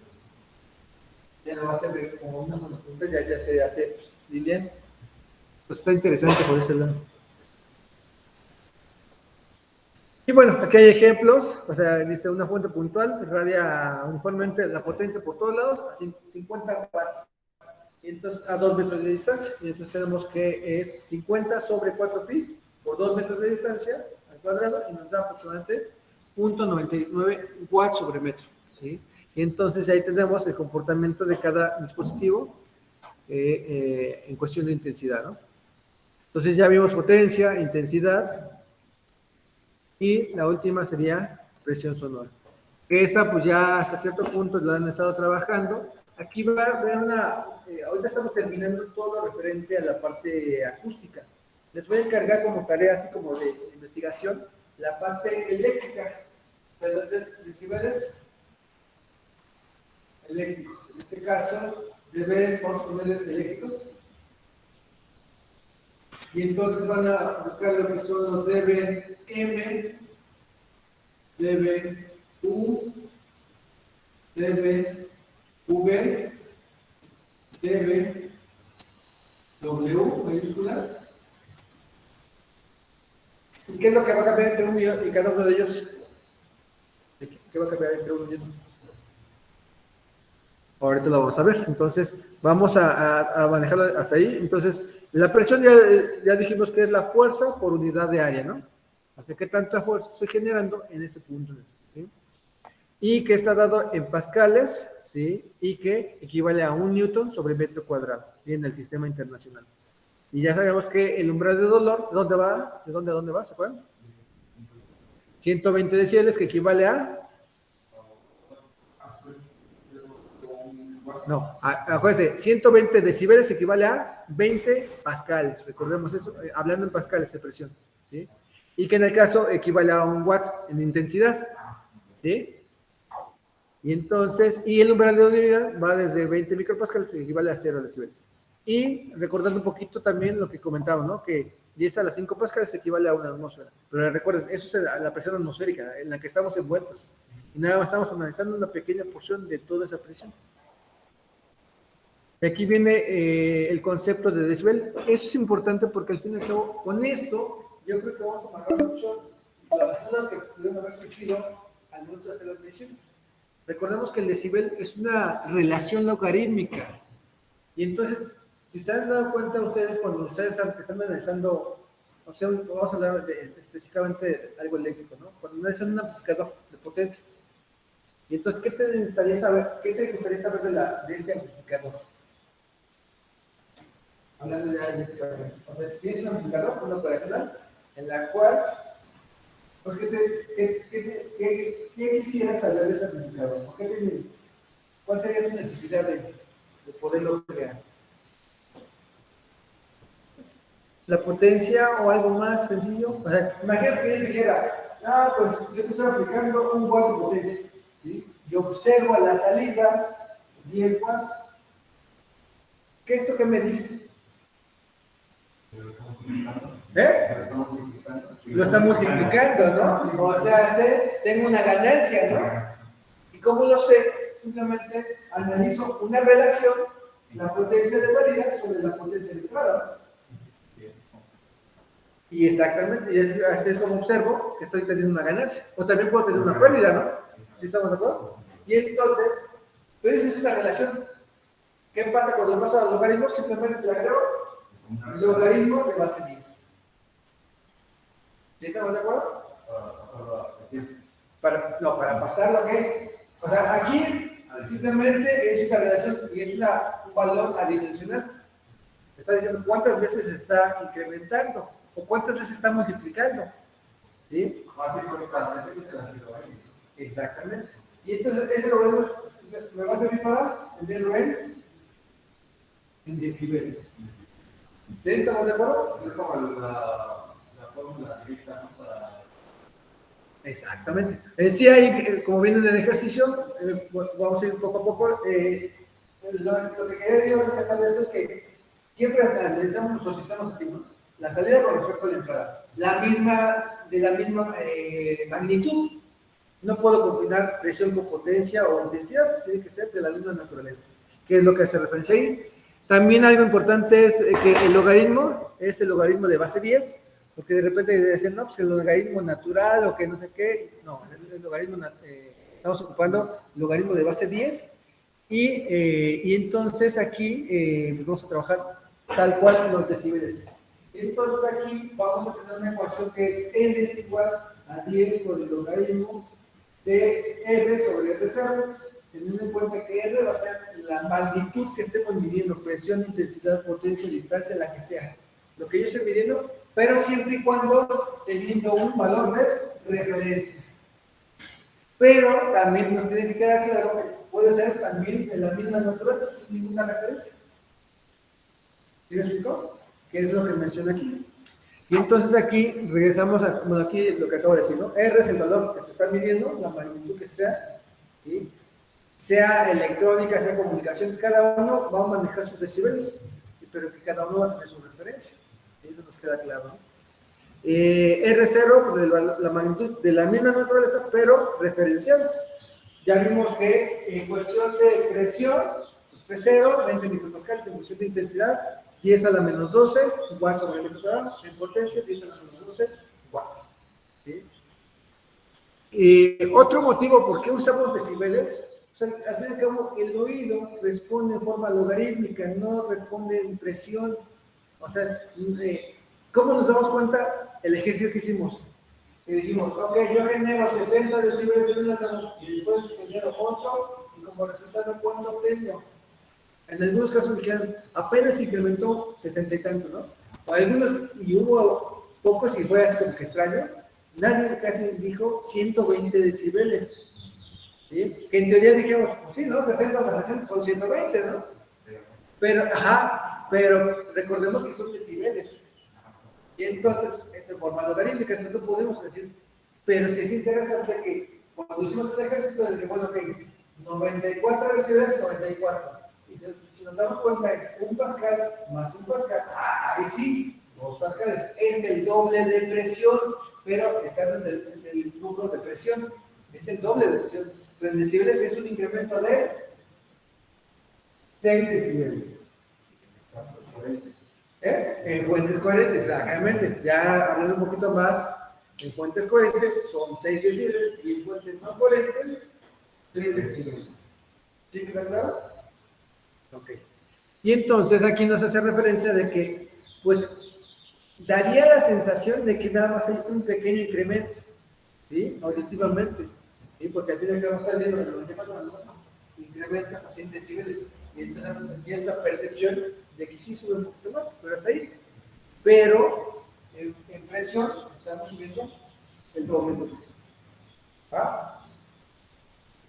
Ya no va a ser como una monopunta, ya se hace lineal. Pues está interesante por ese lado. Y bueno, aquí hay ejemplos, o sea, dice una fuente puntual, irradia uniformemente la potencia por todos lados a 50 watts. Y entonces a 2 metros de distancia, y entonces tenemos que es 50 sobre 4 pi por 2 metros de distancia al cuadrado, y nos da aproximadamente 0.99 watts sobre metro, ¿sí? Y entonces ahí tenemos el comportamiento de cada dispositivo en cuestión de intensidad, ¿no? Entonces ya vimos potencia, intensidad, y la última sería presión sonora. Esa pues ya hasta cierto punto la han estado trabajando. Aquí va a ver ahorita estamos terminando todo lo referente a la parte acústica. Les voy a encargar como tarea, así como de investigación, la parte eléctrica, de los decibeles eléctricos. En este caso, vamos a poner eléctricos. Y entonces van a buscar lo que son los dBm, dBu, dBv, dBw mayúscula. ¿Y qué es lo que va a cambiar entre uno y cada uno de ellos? ¿Qué va a cambiar entre uno y otro? Ahorita lo vamos a ver. Entonces, vamos a manejarlo hasta ahí. Entonces, la presión ya dijimos que es la fuerza por unidad de área, ¿no? Así que tanta fuerza estoy generando en ese punto, ¿sí? Y que está dado en pascales, ¿sí? Y que equivale a 1 newton sobre metro cuadrado, ¿sí? En el sistema internacional. Y ya sabemos que el umbral de dolor, ¿de dónde va? ¿De dónde va? ¿Se acuerdan? 120 decibeles, que equivale a... No, acuérdense, 120 decibeles equivale a 20 pascales, recordemos eso, hablando en pascales de presión, ¿sí? Y que en el caso equivale a 1 watt en intensidad, ¿sí? Y entonces, y el umbral de unidad va desde 20 micropascales, que equivale a 0 decibeles. Y recordando un poquito también lo que comentaba, ¿no? Que 10 a la 5 pascales equivale a una atmósfera. Pero recuerden, eso es la presión atmosférica en la que estamos envueltos. Y nada más estamos analizando una pequeña porción de toda esa presión. Y aquí viene el concepto de decibel. Eso es importante porque al fin y al cabo, con esto, yo creo que vamos a marcar mucho las dudas que pudieron haber surgido al momento de hacer las mediciones. Recordemos que el decibel es una relación logarítmica. Y entonces, si se han dado cuenta ustedes, cuando ustedes están analizando, o sea, vamos a hablar específicamente de algo eléctrico, ¿no? Cuando analizan un amplificador de potencia. Y entonces, ¿qué te gustaría saber de ese amplificador? Hablando ya de este, o sea, tienes un amplificador, una operacional, en la cual, pues, ¿qué quisieras saber de ese amplificador? ¿Cuál sería tu necesidad de poderlo crear? ¿La potencia o algo más sencillo? O sea, imagínate que yo dijera, pues yo te estoy aplicando un watt de potencia, ¿sí? Yo observo a la salida 10 watts. ¿Qué es esto que me dice? Lo está multiplicando, ¿no? O sea, tengo una ganancia, ¿no? ¿Y cómo lo sé? Simplemente analizo una relación, la potencia de salida sobre la potencia de entrada. Y exactamente, y es eso que observo que estoy teniendo una ganancia. O también puedo tener una pérdida, ¿no? ¿Sí estamos de acuerdo? Y entonces, pero esa es una relación. ¿Qué pasa cuando paso al logaritmo? Simplemente le agrego logaritmo de base 10. ¿Sí estamos de acuerdo? Para pasarlo, ¿ok? O sea, aquí simplemente es una relación y es un valor adimensional. Está diciendo cuántas veces está incrementando o cuántas veces está multiplicando. ¿Sí? Exactamente. Y entonces ese lo vemos, me va a servir para entenderlo en decibeles. ¿Sí? ¿Estamos de acuerdo? Es como la fórmula directa, ¿no? Para... Exactamente. Sí hay, como viene en el ejercicio, vamos a ir poco a poco. Lo que quería yo rescatar de esto es que siempre analizamos nuestros sistemas así, ¿no? La salida con respecto a la entrada. De la misma magnitud. No puedo combinar presión con potencia o intensidad, tiene que ser de la misma naturaleza. ¿Qué es lo que hace referencia ahí? También algo importante es que el logaritmo es el logaritmo de base 10, porque de repente dicen, no, pues el logaritmo natural o que no sé qué. No, el logaritmo, estamos ocupando el logaritmo de base 10 y entonces aquí pues vamos a trabajar tal cual en los decibeles. Entonces aquí vamos a tener una ecuación que es N es igual a 10 por el logaritmo de R sobre R0, teniendo en cuenta que R va a ser la magnitud que estemos midiendo, presión, intensidad, potencia, distancia, la que sea. Lo que yo estoy midiendo, pero siempre y cuando teniendo un valor de referencia. Pero también nos tiene que quedar claro que puede ser también de la misma naturaleza, sin ninguna referencia. ¿Sí me explicó? ¿Qué es lo que menciona aquí? Y entonces aquí regresamos a, bueno, aquí lo que acabo de decir, ¿no? R es el valor que se está midiendo, la magnitud que sea, ¿sí? Sea electrónica, sea comunicaciones, cada uno va a manejar sus decibeles, pero que cada uno va a tener su referencia. Eso nos queda claro, ¿no? R0, la magnitud de la misma naturaleza, pero referencial. Ya vimos que en cuestión de presión, pues P0, 20 micropascales, en cuestión de intensidad, 10 a la menos 12 watts sobre el metro cuadrado, en potencia 10 a la menos 12 watts. ¿Sí? Otro motivo por qué usamos decibeles, o sea, al fin y al cabo el oído responde en forma logarítmica, no responde en presión. O sea, ¿cómo nos damos cuenta? El ejercicio que hicimos. Y dijimos, ok, yo genero 60 decibeles y después genero otro, y como resultado, ¿cuánto obtengo? En algunos casos dijeron, apenas incrementó 60 y tanto, ¿no? O algunos, y hubo pocos, y fue así como que extraño, nadie casi dijo 120 decibeles, ¿sí? Que en teoría dijimos, pues sí, ¿no? 60 más 60 son 120, ¿no? Pero recordemos que son decibeles. Y entonces, se forma logarítmica, entonces no podemos decir, pero sí es interesante que cuando hicimos el ejercicio, de que, bueno, que 94 decibeles, 94. Y si si nos damos cuenta, es 1 pascal más 1 pascal. Ahí sí, 2 pascales. Es el doble de presión, pero está en el núcleo de presión. Es el doble de presión. 3 decibeles es un incremento de 6 decibeles. En fuentes coherentes, exactamente. Ya hablando un poquito más, en fuentes coherentes son 6 decibeles y en fuentes no coherentes 3 decibeles. ¿Sí queda claro? Ok. Y entonces aquí nos hace referencia de que, pues, daría la sensación de que nada más hay un pequeño incremento, ¿sí? Auditivamente, ¿sí? Porque aquí lo que vamos a estar haciendo, incrementas a 100 decibeles. Y entonces aquí esta percepción de que sí sube un poquito más, pero hasta ahí. Pero en presión estamos subiendo el doble de presión. ¿Ah?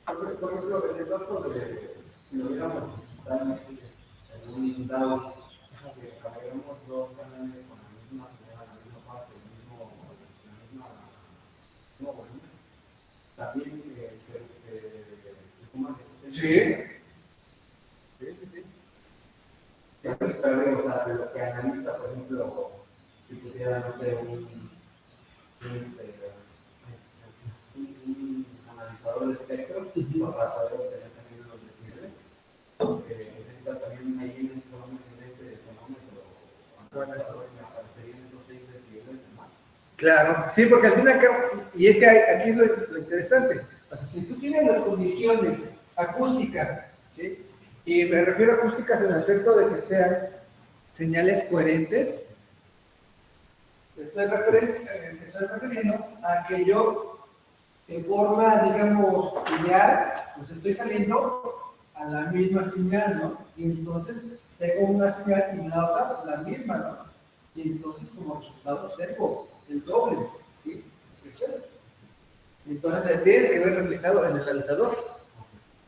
Por ejemplo, en el caso de, si lo digamos, en un invitado, que agregamos 2 canales con la misma señal, la misma parte, la misma volumen, también se suman. Sí. Sí. O sea, lo que analiza, por ejemplo, si pusiera, no sé, un analizador de espectro, para poder obtener también los decibeles, necesita también ahí en este fenómetro, aparecerían esos 6 decibeles más. Claro, sí, porque al fin y al cabo, y es que aquí es lo interesante, o sea, si tú tienes las condiciones acústicas, ¿sí? Y me refiero a acústicas en el aspecto de que sean señales coherentes, estoy refiriendo a que yo, en forma, digamos, lineal, pues estoy saliendo a la misma señal, ¿no? Y entonces tengo una señal y la otra la misma, ¿no? Y entonces como resultado tengo el doble, ¿sí? Entonces se tiene que ver reflejado en el realizador,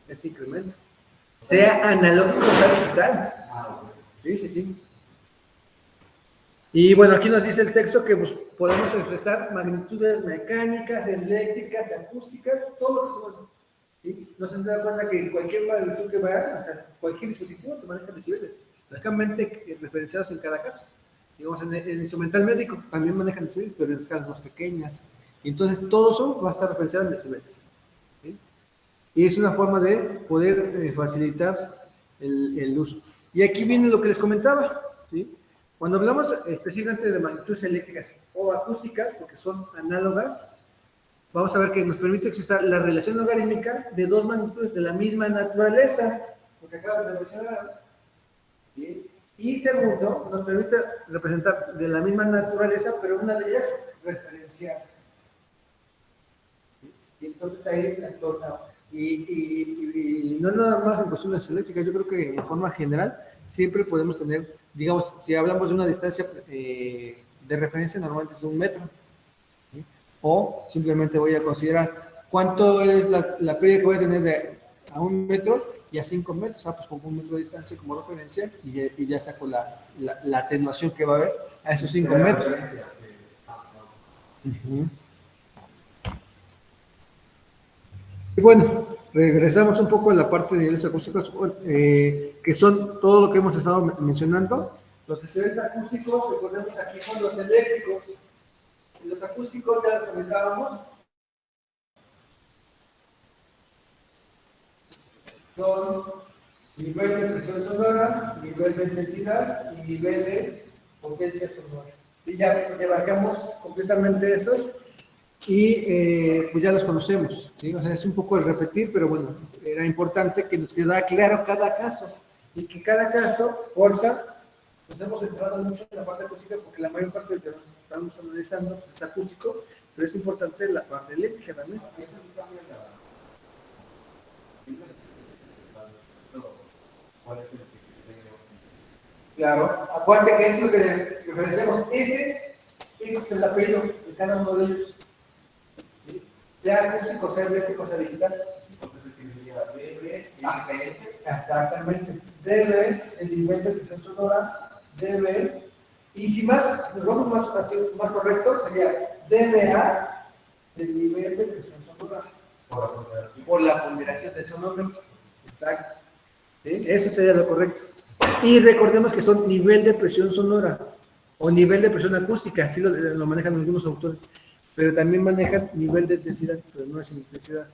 ese incremento. Sea analógico o sea digital. Sí. Y bueno, aquí nos dice el texto que pues, podemos expresar magnitudes mecánicas, eléctricas, acústicas, todo lo que se hace. ¿Sí? No se da cuenta que cualquier magnitud que vaya, o sea, cualquier dispositivo te maneja decibeles, lógicamente referenciados en cada caso. Digamos, en el instrumental médico también manejan decibeles, pero en escalas más pequeñas. Y entonces todo eso va a estar referenciado en decibeles. ¿Sí? Y es una forma de poder facilitar el uso. Y aquí viene lo que les comentaba, ¿sí? Cuando hablamos específicamente de magnitudes eléctricas o acústicas, porque son análogas, vamos a ver que nos permite expresar la relación logarítmica de 2 magnitudes de la misma naturaleza, porque acabo de mencionar, ¿sí? Y segundo, nos permite representar de la misma naturaleza, pero una de ellas referencial. ¿Sí? Y entonces ahí, y no nada más en cuestiones eléctricas, yo creo que en forma general siempre podemos tener, digamos, si hablamos de una distancia de referencia, normalmente es de 1 metro, ¿sí? O simplemente voy a considerar cuánto es la pérdida que voy a tener a 1 metro y a 5 metros, pues pongo 1 metro de distancia como referencia y ya saco la atenuación que va a haber a esos 5 metros. Y bueno, regresamos un poco a la parte de niveles acústicos, que son todo lo que hemos estado mencionando. Los decibeles acústicos, recordemos aquí, son los eléctricos. Y los acústicos ya los comentábamos. Son nivel de presión sonora, nivel de intensidad y nivel de potencia sonora. Y ya bajamos completamente esos. Y pues ya los conocemos, ¿sí? O sea, es un poco el repetir, pero bueno, era importante que nos quedara claro cada caso, y que cada caso, fuerza, nos hemos centrado mucho en la parte acústica, porque la mayor parte de lo que estamos analizando es acústico, pero es importante la parte eléctrica también. Claro, acuérdate que es lo que referenciamos, ese es el apellido de cada uno de ellos. Sea acústico, sea eléctrico, sea digital. Exactamente. Debe el nivel de presión sonora, debe, y si nos vamos más correcto, sería DBA del nivel de presión sonora por la ponderación del sonómetro. Exacto. ¿Sí? Eso sería lo correcto. Y recordemos que son nivel de presión sonora o nivel de presión acústica, así lo manejan algunos autores, pero también manejan nivel de intensidad, pero no es intensidad.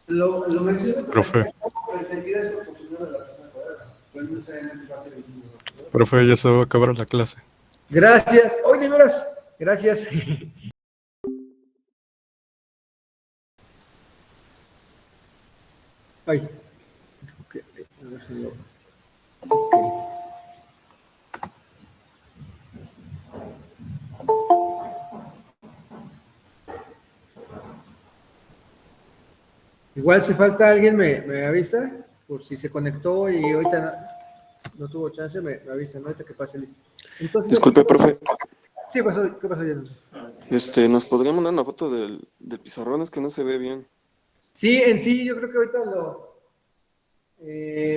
Lo menciono Profe. la intensidad es proporcional a la persona cuadrada, pero no necesariamente va a ser el mismo. Profe, ya se va a acabar la clase. Gracias. Hoy de veras. Gracias. Ay. Okay. A ver si lo... Okay. Igual si falta alguien me avisa, por si se conectó y ahorita no tuvo chance, me avisan, ahorita que pase listo. Entonces, disculpe, profe. Sí, ¿qué pasó, Jensen? ¿Nos podría mandar una foto del pizarrón? Es que no se ve bien. Sí, en sí, yo creo que ahorita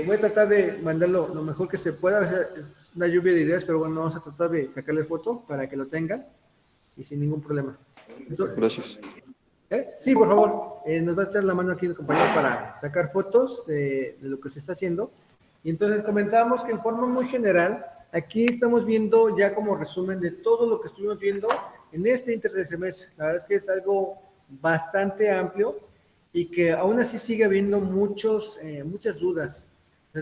voy a tratar de mandarlo lo mejor que se pueda. O sea, es una lluvia de ideas, pero bueno, vamos a tratar de sacarle foto para que lo tengan y sin ningún problema. Entonces, gracias. Sí, por favor, nos va a estar la mano aquí el compañero para sacar fotos de lo que se está haciendo. Y entonces comentábamos que en forma muy general, aquí estamos viendo ya como resumen de todo lo que estuvimos viendo en este inter de semestre. La verdad es que es algo bastante amplio y que aún así sigue habiendo muchas dudas.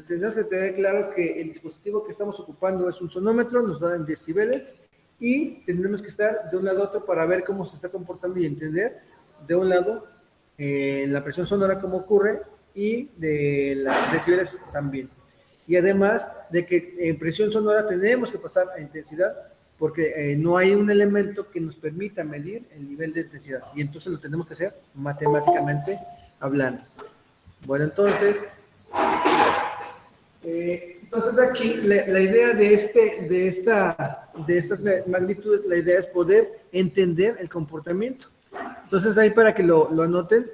Tenemos que tener claro que el dispositivo que estamos ocupando es un sonómetro, nos da en decibeles y tendremos que estar de un lado a otro para ver cómo se está comportando y entender de un lado la presión sonora cómo ocurre y de las decibeles también. Y además de que en presión sonora tenemos que pasar a intensidad porque no hay un elemento que nos permita medir el nivel de intensidad y entonces lo tenemos que hacer matemáticamente hablando. Bueno, entonces aquí la idea de estas magnitudes, la idea es poder entender el comportamiento. Entonces ahí para que lo anoten,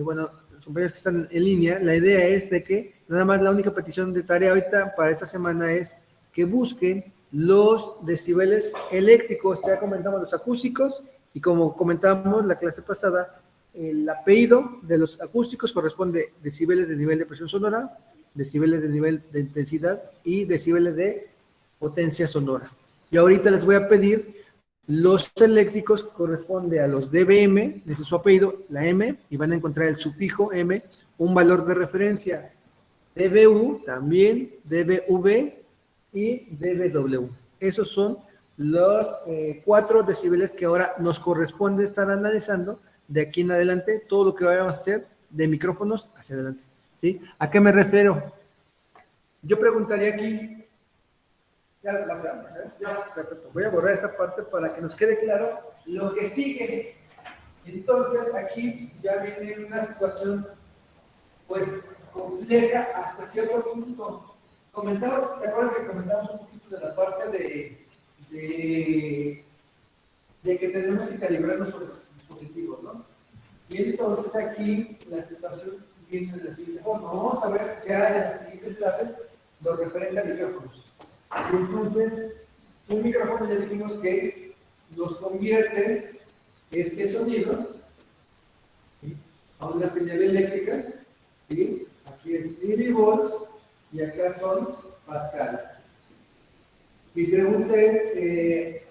bueno, los compañeros que están en línea, la idea es de que nada más la única petición de tarea ahorita para esta semana es que busquen los decibeles eléctricos, ya comentamos los acústicos y como comentábamos la clase pasada, el apellido de los acústicos corresponde decibeles de nivel de presión sonora, decibeles de nivel de intensidad y decibeles de potencia sonora. Y ahorita les voy a pedir los eléctricos corresponde a los dBm, ese es su apellido, la M, y van a encontrar el sufijo M, un valor de referencia, dBu, también dBv y dBw. Esos son los 4 decibeles que ahora nos corresponde estar analizando de aquí en adelante, todo lo que vayamos a hacer de micrófonos hacia adelante. ¿Sí? ¿A qué me refiero? Yo preguntaría aquí, ya, perfecto. Voy a borrar esta parte para que nos quede claro lo que sigue. Entonces, aquí ya viene una situación, pues, compleja hasta cierto punto. Comentamos, ¿se acuerdan que comentamos un poquito de la parte de que tenemos que calibrarnos nuestros dispositivos, ¿no? Y entonces aquí la situación viene de la siguiente forma. Vamos a ver ya en las siguientes clases lo referente a micrófonos. Entonces, un micrófono ya dijimos que nos convierte este sonido, ¿sí?, a una señal eléctrica, ¿sí? Aquí es milivolts y acá son pascales. Mi pregunta es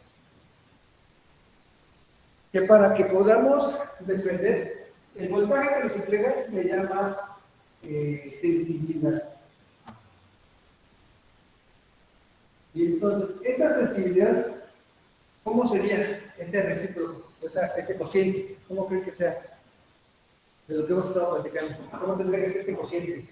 que para que podamos defender, el voltaje que nos entrega se le llama sensibilidad. Y entonces, esa sensibilidad, ¿cómo sería ese recíproco, ese cociente? ¿Cómo creen que sea? De lo que hemos estado platicando. ¿Cómo tendría que ser ese cociente?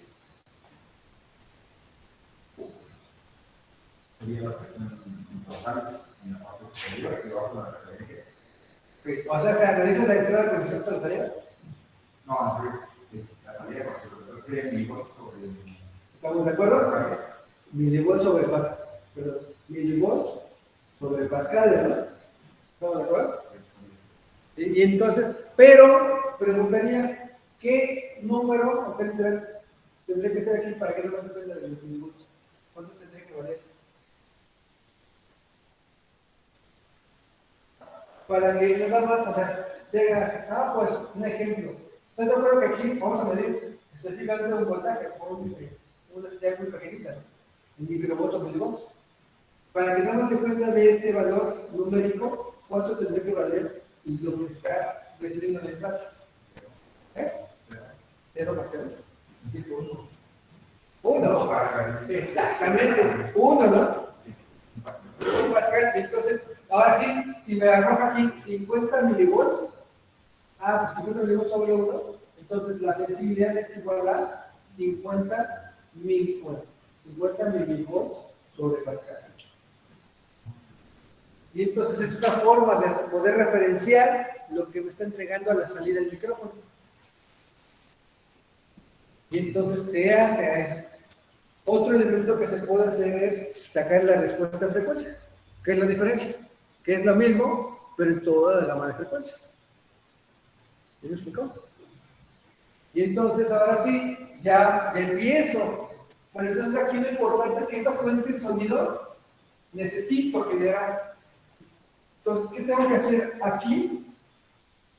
O sea, ¿se analiza la entrada con respecto a la salida? No, la salida porque lo que milivolts sobre... ¿Estamos de acuerdo? Milivolts sobre Pascal. Pero milivolts sobre Pascal, ¿verdad? ¿Estamos de acuerdo? Y entonces, pero preguntaría, ¿qué número tendría que ser aquí para que no nos dependa de los milivolts? ¿Cuánto tendría que valer? Para que nada más, o sea, se haga, pues, un ejemplo. ¿Estás de acuerdo que aquí vamos a medir específicamente un voltaje, un una señal muy pequeñita, en microvolts o milivolts. Para que damos cuenta de este valor numérico, ¿cuánto tendría que valer lo que está recibiendo en el espacio? ¿Eh? 0 pascales. 1. Exactamente. 1, ¿no? 1 pascal. Entonces, ahora sí, si me arroja aquí 50 milivolts, pues 50 milivolts sobre 1, entonces la sensibilidad es igual a 50 milivolts. 50 milivolts sobre pascal. Y entonces es una forma de poder referenciar lo que me está entregando a la salida del micrófono. Y entonces se hace a eso. Otro elemento que se puede hacer es sacar la respuesta en frecuencia. ¿Qué es la diferencia? Que es lo mismo, pero en toda la gama de frecuencias. ¿Sí me explicó? Y entonces ahora sí, ya empiezo. Bueno, entonces aquí lo importante es que esta fuente de sonido necesito generar. Entonces, ¿qué tengo que hacer aquí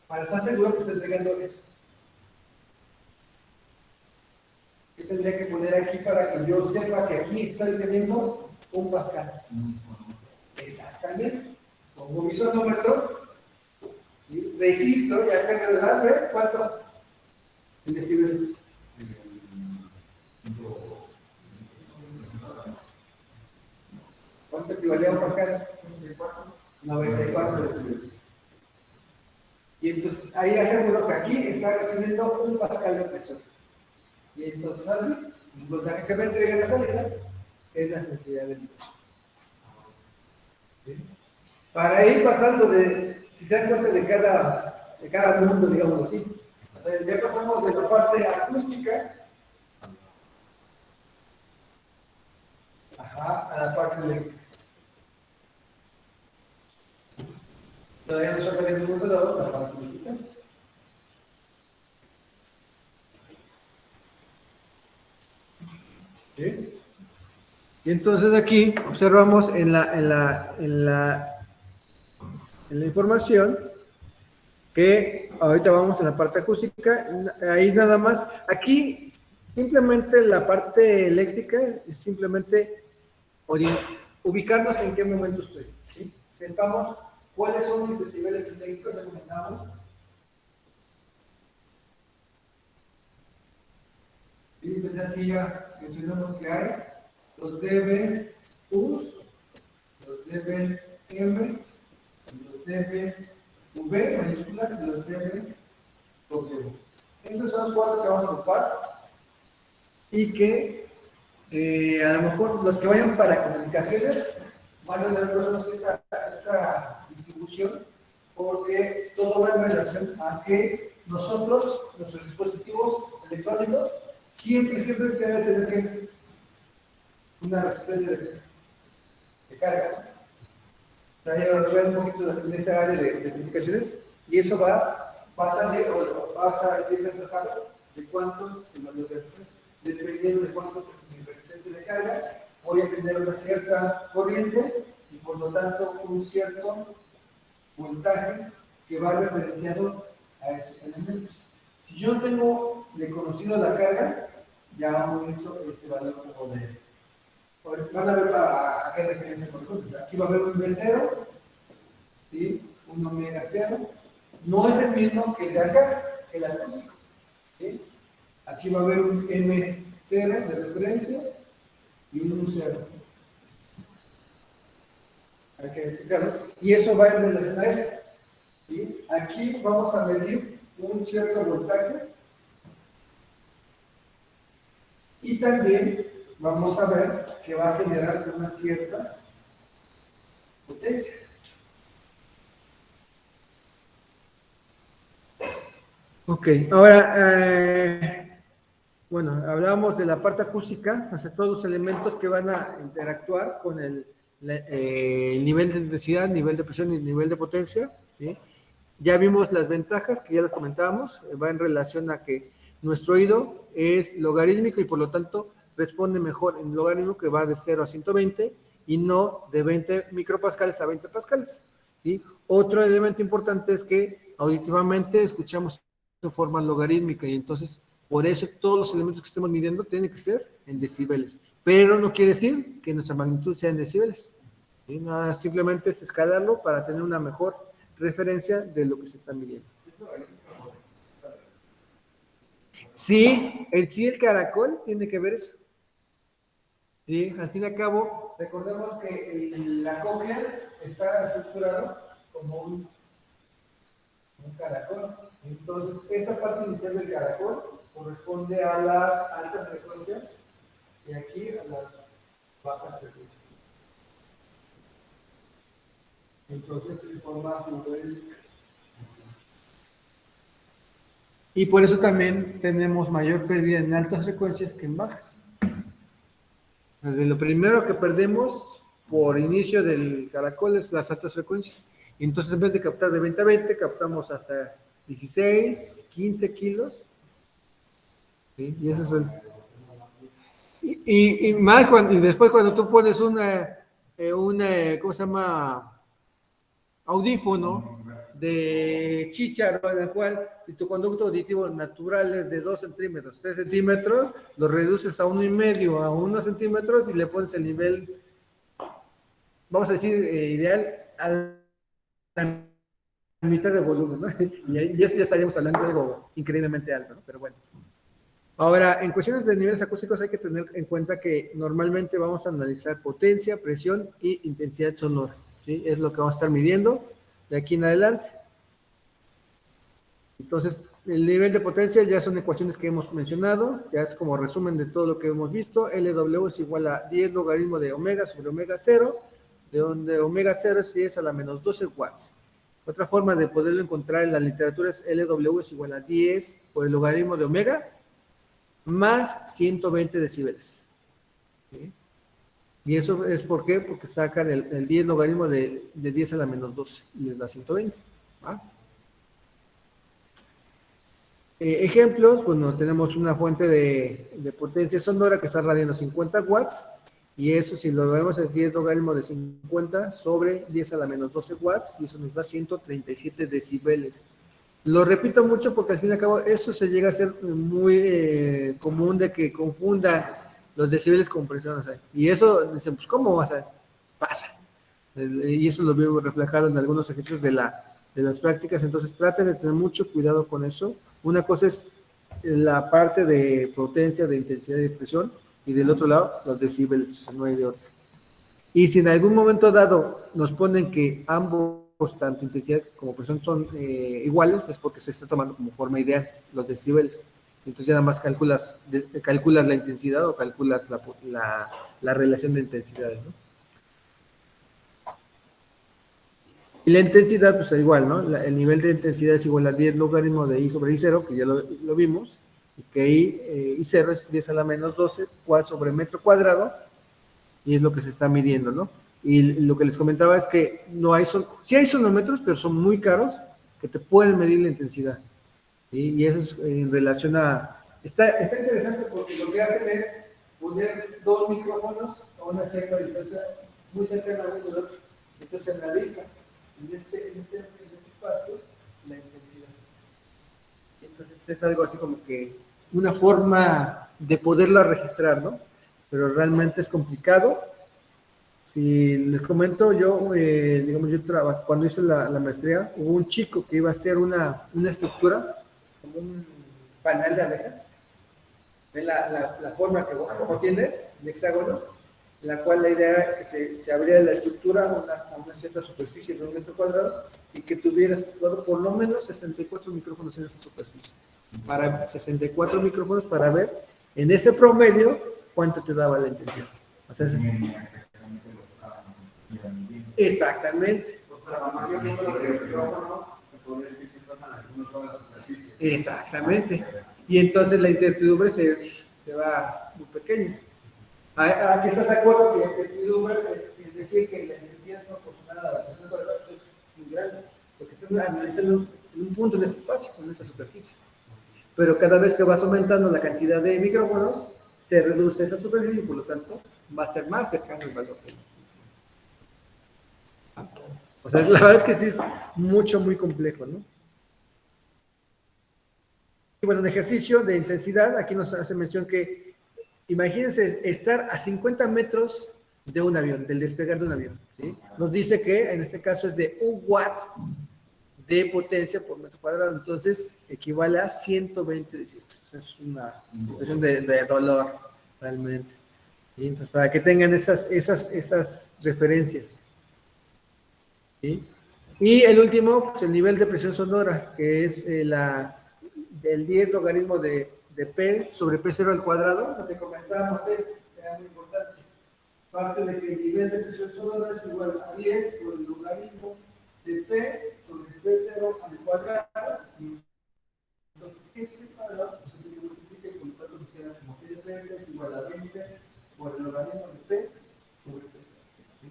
para estar seguro que está entregando esto? ¿Qué tendría que poner aquí para que yo sepa que aquí estoy teniendo un pascal? Exactamente. Pongo mi sonómetro, ¿sí? Registro, ya cambio de edad, ¿ves? ¿Cuánto? En decibeles. ¿Cuánto equivalía a un pascal? 94 decibeles. Y entonces ahí aseguro que aquí está recibiendo un pascal de presión. Y entonces así, el voltaje que me entrega en la salida es la necesidad del micrófono. ¿Sí? Para ir pasando si se dan cuenta de cada mundo, digamos así. Ya pasamos de la parte acústica a la parte eléctrica. Todavía no se ha ningún lado la parte musical. ¿Sí? Y entonces aquí observamos en la información que ahorita vamos en la parte acústica, ahí nada más, aquí simplemente la parte eléctrica es simplemente ubicarnos en qué momento estoy, ¿sí? Sepamos cuáles son mis decibeles eléctricos, ya comentamos. Y entonces aquí ya mencionamos que hay los dB US, los dB M, los dB V mayúsculas y los dB W. Estos son los cuatro que vamos a ocupar y que a lo mejor los que vayan para comunicaciones van a tener esta distribución porque todo va en relación a que nosotros, nuestros dispositivos electrónicos, siempre deben tener una resistencia de carga. O sea, ya ver un poquito en esa área de comunicaciones y eso va a salir o va a salir reflejado de cuántos dependiendo de cuánto mi resistencia de carga, voy a tener una cierta corriente y por lo tanto un cierto voltaje que va referenciado a esos elementos. Si yo tengo conocido la carga, ya utilizo este valor como de. Van a ver a qué referencia por ejemplo. Aquí va a haber un B0, ¿sí? Un omega 0. No es el mismo que el de acá, el acústico. ¿Sí? Aquí va a haber un M0 de referencia y un U0. Hay que verificarlo. Y eso va en relación a eso. ¿Sí? Aquí vamos a medir un cierto voltaje. Y también vamos a ver que va a generar una cierta potencia. Ok, ahora, bueno, hablábamos de la parte acústica, o sea, todos los elementos que van a interactuar con el nivel de intensidad, nivel de presión y nivel de potencia, ¿sí? Ya vimos las ventajas que ya las comentábamos, va en relación a que nuestro oído es logarítmico y por lo tanto responde mejor en logaritmo que va de 0 a 120 y no de 20 micropascales a 20 pascales. ¿Sí? Otro elemento importante es que auditivamente escuchamos en forma logarítmica y entonces Por eso todos los elementos que estemos midiendo tienen que ser en decibeles. Pero no quiere decir que nuestra magnitud sea en decibeles. ¿Sí? Nada, simplemente es escalarlo para tener una mejor referencia de lo que se está midiendo. Sí, en sí el caracol tiene que ver eso. Sí, al fin y al cabo, recordemos que la cóclea está estructurada como un caracol. Entonces, esta parte inicial del caracol corresponde a las altas frecuencias y aquí a las bajas frecuencias. Entonces, se forma y por eso también tenemos mayor pérdida en altas frecuencias que en bajas. Desde lo primero que perdemos por inicio del caracol es las altas frecuencias. Y entonces, en vez de captar de 20 a 20, captamos hasta 16, 15 kilos. ¿Sí? Y eso es y más y después cuando tú pones una ¿cómo se llama? Audífono de chícharo, en el cual si tu conducto auditivo natural es de 2 centímetros, 3 centímetros, lo reduces a 1,5, a 1 centímetros y le pones el nivel, vamos a decir, ideal a la mitad de volumen, ¿no? Y eso ya estaríamos hablando de algo increíblemente alto, ¿no? Pero bueno. Ahora, en cuestiones de niveles acústicos hay que tener en cuenta que normalmente vamos a analizar potencia, presión y intensidad sonora, ¿sí? Es lo que vamos a estar midiendo de aquí en adelante. Entonces, el nivel de potencia ya son ecuaciones que hemos mencionado, ya es como resumen de todo lo que hemos visto. LW es igual a 10 logaritmo de omega sobre omega 0, de donde omega 0 es 10 a la menos 12 watts. Otra forma de poderlo encontrar en la literatura es LW es igual a 10 por el logaritmo de omega más 120 decibeles. ¿Sí? Y eso es ¿por qué? Porque sacan el 10 logaritmo de 10 a la menos 12 y les da 120. ¿Va? Ejemplos, bueno, tenemos una fuente de potencia sonora que está radiando 50 watts y eso si lo vemos es 10 logaritmo de 50 sobre 10 a la menos 12 watts y eso nos da 137 decibeles. Lo repito mucho porque al fin y al cabo eso se llega a ser muy común de que confundan los decibeles con presión. O sea, y eso, dicen, pues ¿cómo va a ser? Pasa. Y eso lo veo reflejado en algunos ejercicios de las prácticas. Entonces traten de tener mucho cuidado con eso. Una cosa es la parte de potencia, de intensidad y de presión y del otro lado los decibeles. O sea, no hay de otro. Y si en algún momento dado nos ponen que ambos tanto intensidad como presión son iguales, es porque se está tomando como forma ideal los decibeles. Entonces ya nada más calculas la intensidad o calculas la relación de intensidades, ¿no? Y la intensidad, pues igual, ¿no? El nivel de intensidad es igual a 10 logaritmo de I sobre I0, que ya lo vimos, y que I0 es 10 a la menos 12 watts sobre metro cuadrado, y es lo que se está midiendo, ¿no? Y lo que les comentaba es que sí hay sonómetros, pero son muy caros, que te pueden medir la intensidad. ¿Sí? Y eso es en relación a... Está interesante porque lo que hacen es poner 2 micrófonos a una cierta distancia, muy cercana a uno del otro. Entonces analiza en este espacio la intensidad. Entonces es algo así como que una forma de poderla registrar, ¿no? Pero realmente es complicado. Si les comento, yo trabajo, cuando hice la maestría, hubo un chico que iba a hacer una estructura, como un panel de abejas. Ven la forma que como tiene, de hexágonos, en la cual la idea era que se abría la estructura a una cierta superficie de 1 metro cuadrado y que tuviera situado por lo menos 64 micrófonos en esa superficie. 64 micrófonos para ver en ese promedio cuánto te daba la intensidad. O sea, exactamente. Exactamente. Y entonces la incertidumbre se va muy pequeña. Aquí estás de acuerdo que la incertidumbre es decir que la intensidad es proporcional a la presión de la es muy grande, porque están analizando un punto en ese espacio, en esa superficie. Pero cada vez que vas aumentando la cantidad de micrófonos, se reduce esa superficie y por lo tanto va a ser más cercano el valor que o sea, la verdad es que sí es muy complejo, ¿no? Y bueno, un ejercicio de intensidad, aquí nos hace mención que, imagínense estar a 50 metros de un avión, del despegar de un avión, ¿sí? Nos dice que en este caso es de 1 watt de potencia por metro cuadrado, entonces equivale a 120 discípulos. Es una situación de dolor, realmente. ¿Sí? Entonces, para que tengan esas referencias. ¿Sí? Y el último, pues el nivel de presión sonora, que es el 10 logaritmo de P sobre P0 al cuadrado. Lo que comentábamos es, que era muy importante, parte de que el nivel de presión sonora es igual a 10 por el logaritmo de P sobre P0 al cuadrado. Y entonces, este cuadrado pues, se multiplica y por lo tanto nos queda como que P es igual a 20 por el logaritmo de P sobre P0. ¿Sí?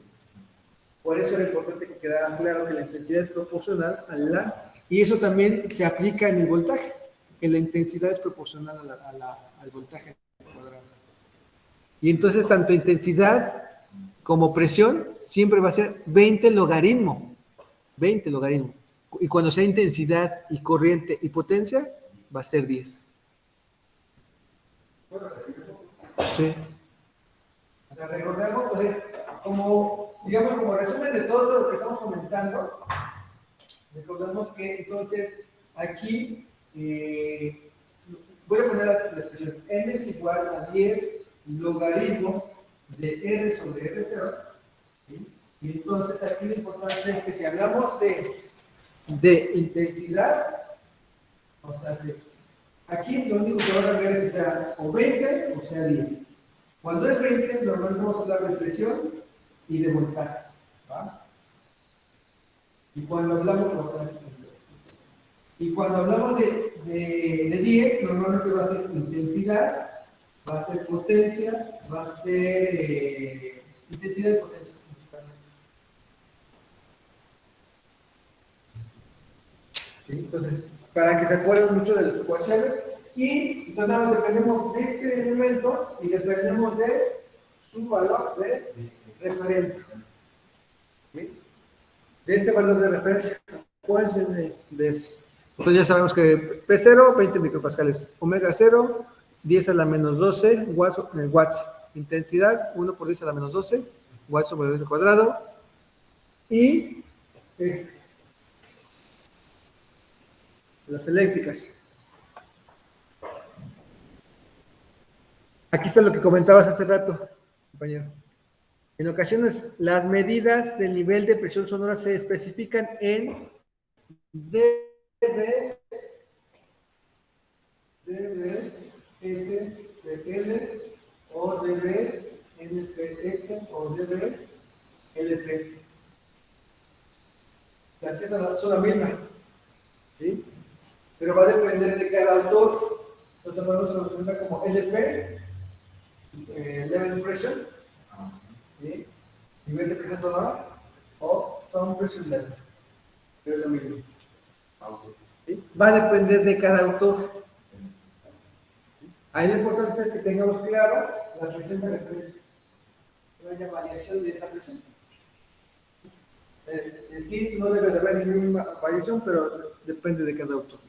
Por eso era importante que quedara claro que la intensidad es proporcional a la... Y eso también se aplica en el voltaje, que la intensidad es proporcional al voltaje cuadrado. Y entonces tanto intensidad como presión siempre va a ser 20 logaritmo. 20 logaritmo. Y cuando sea intensidad y corriente y potencia, va a ser 10. Sí. Recordemos, como, digamos, como resumen de todo lo que estamos comentando, recordemos que entonces aquí voy a poner la expresión n es igual a 10 logaritmo de r sobre r0, ¿sí? Y entonces aquí lo importante es que si hablamos de intensidad, o sea, aquí lo único que va a cambiar es que sea o 20 o sea 10. Cuando es 20, normalmente vamos a hablar de presión y de voltaje, ¿va? Y cuando hablamos de 10, normalmente va a ser intensidad, va a ser potencia, va a ser intensidad y potencia. ¿Sí? Entonces, para que se acuerden mucho de las ecuaciones, y entonces dependemos de este elemento y dependemos de su valor de referencia. ¿Sí? De ese valor de referencia, acuérdense de eso. Entonces ya sabemos que P0, 20 micropascales, omega 0, 10 a la menos 12 watts. Intensidad, 1 por 10 a la menos 12 watts sobre el metro cuadrado. Y las eléctricas. Aquí está lo que comentabas hace rato, compañero. En ocasiones, las medidas del nivel de presión sonora se especifican en dBs, SPL, o dBs, NPS, o dBs, LP. Las C son la misma, ¿sí? Pero va a depender de cada autor. Nosotros podemos representar como LP, level pressure, ¿sí? Nivel de presión sonora, o sound pressure level. Es lo mismo. ¿Sí? Va a depender de cada autor. Ahí lo importante es que tengamos claro la presión de referencia. No haya variación de esa presión. En sí no debe de haber ninguna variación, pero depende de cada autor.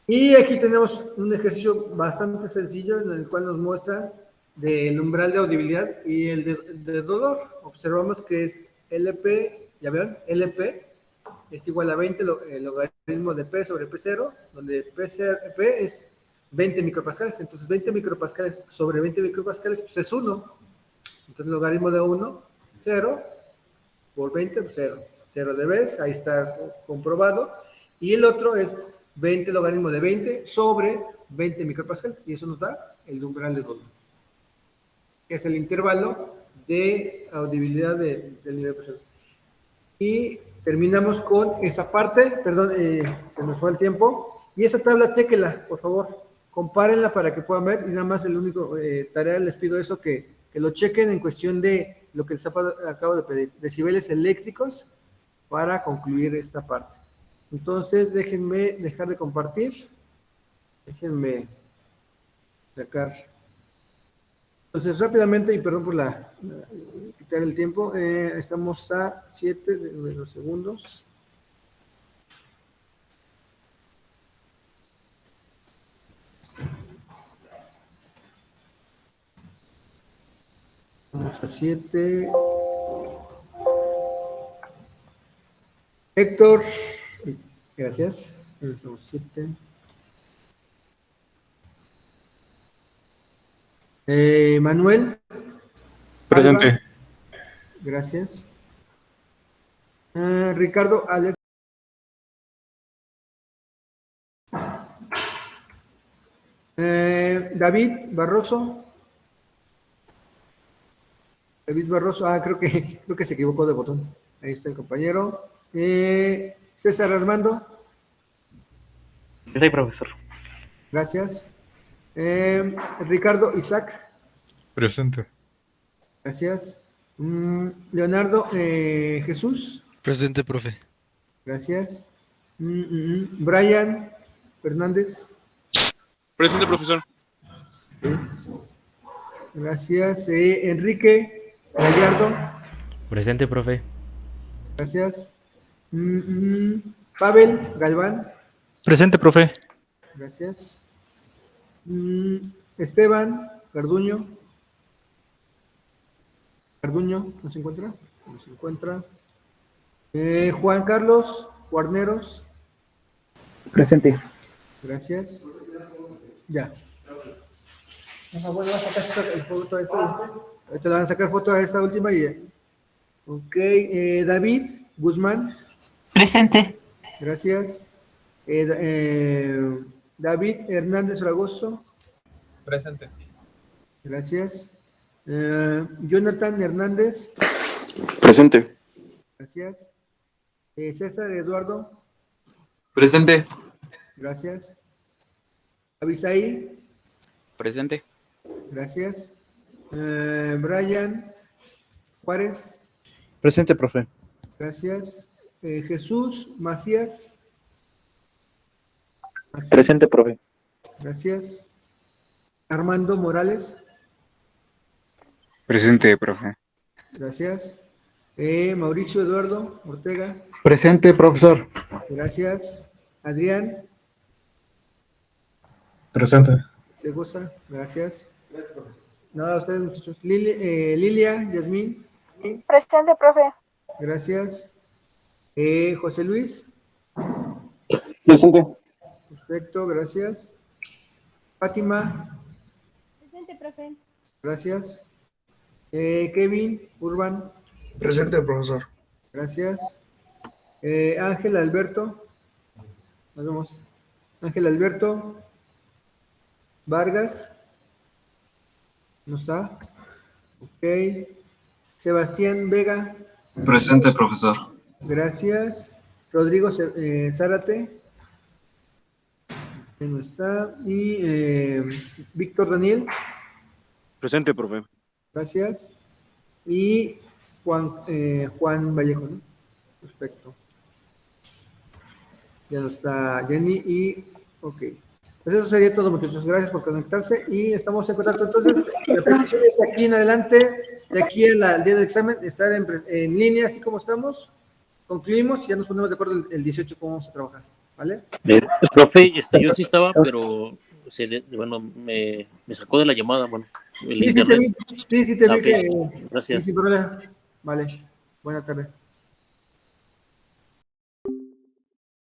Y aquí tenemos un ejercicio bastante sencillo en el cual nos muestra del umbral de audibilidad y el de dolor. Observamos que es LP, ya ven, LP es igual a 20 el logaritmo de P sobre P0, donde P es 20 micropascales. Entonces 20 micropascales sobre 20 micropascales pues es 1. Entonces el logaritmo de 1, 0 por 20, pues 0. 0 dB, ahí está comprobado. Y el otro es 20 logaritmo de 20 sobre 20 micropascales. Y eso nos da el umbral de dolor, que es el intervalo de audibilidad del nivel de presión. Y terminamos con esa parte. Perdón, se nos fue el tiempo. Y esa tabla, chéquela, por favor. Compárenla para que puedan ver. Y nada más el único tarea, les pido eso, que lo chequen en cuestión de lo que les acabo de pedir. Decibeles eléctricos para concluir esta parte. Entonces, déjenme dejar de compartir. Déjenme sacar. Entonces, rápidamente, y perdón por quitar el tiempo, estamos a 7 de los segundos. Vamos a 7. Héctor, gracias. Somos 7. Manuel. Presente. Alba, gracias. Ricardo, Alex. David Barroso. David Barroso, creo que se equivocó de botón. Ahí está el compañero. César Armando. Sí, profesor. Gracias. Ricardo Isaac. Presente. Gracias. Leonardo Jesús. Presente, profe. Gracias. Brian Fernández. Presente, profesor. Gracias. Enrique Gallardo. Presente, profe. Gracias. Pavel Galván. Presente, profe. Gracias. Esteban Garduño. Garduño, ¿no se encuentra? No se encuentra. Juan Carlos Guarneros. Presente. Gracias. Ya. Por favor, ¿le van a sacar foto a esta última? Ahorita le van a sacar foto a esta última y ya. Ok, David Guzmán. Presente. Gracias. David Hernández Fragoso. Presente. Gracias. Jonathan Hernández. Presente. Gracias. César Eduardo. Presente. Gracias. Abisaí. Presente. Gracias. Brian Juárez. Presente, profe. Gracias. Jesús Macías. Presente, profe. Gracias. Armando Morales. Presente, profe. Gracias. Mauricio Eduardo Ortega. Presente, profesor. Gracias. Adrián Presente. Tegosa. Gracias. Nada, ustedes, muchachos. Lilia Yasmín. Presente, profe. Gracias. José Luis. Presente. Perfecto, gracias. Fátima. Presente, profe. Gracias. Kevin Urban. Presente, profesor. Gracias. Ángel Alberto. Nos vemos. Ángel Alberto Vargas. ¿No está? Ok. Sebastián Vega. Presente, profesor. Gracias. Rodrigo Zárate. No está. Y Víctor Daniel. Presente, profe. Gracias. Y Juan Vallejo, ¿no? Perfecto. Ya no está Jenny y ok. Pues eso sería todo, muchachos. Gracias por conectarse y estamos en contacto. Entonces, la petición es de aquí en adelante, de aquí al día del examen, estar en línea, así como estamos. Concluimos y ya nos ponemos de acuerdo el 18 cómo vamos a trabajar. ¿Vale? Profe, yo sí estaba, pero me sacó de la llamada. Bueno, el Sí, sí te internet. vi. Sí, te vi Ok, que. gracias. Sí, sin problema. Vale. Buena tarde.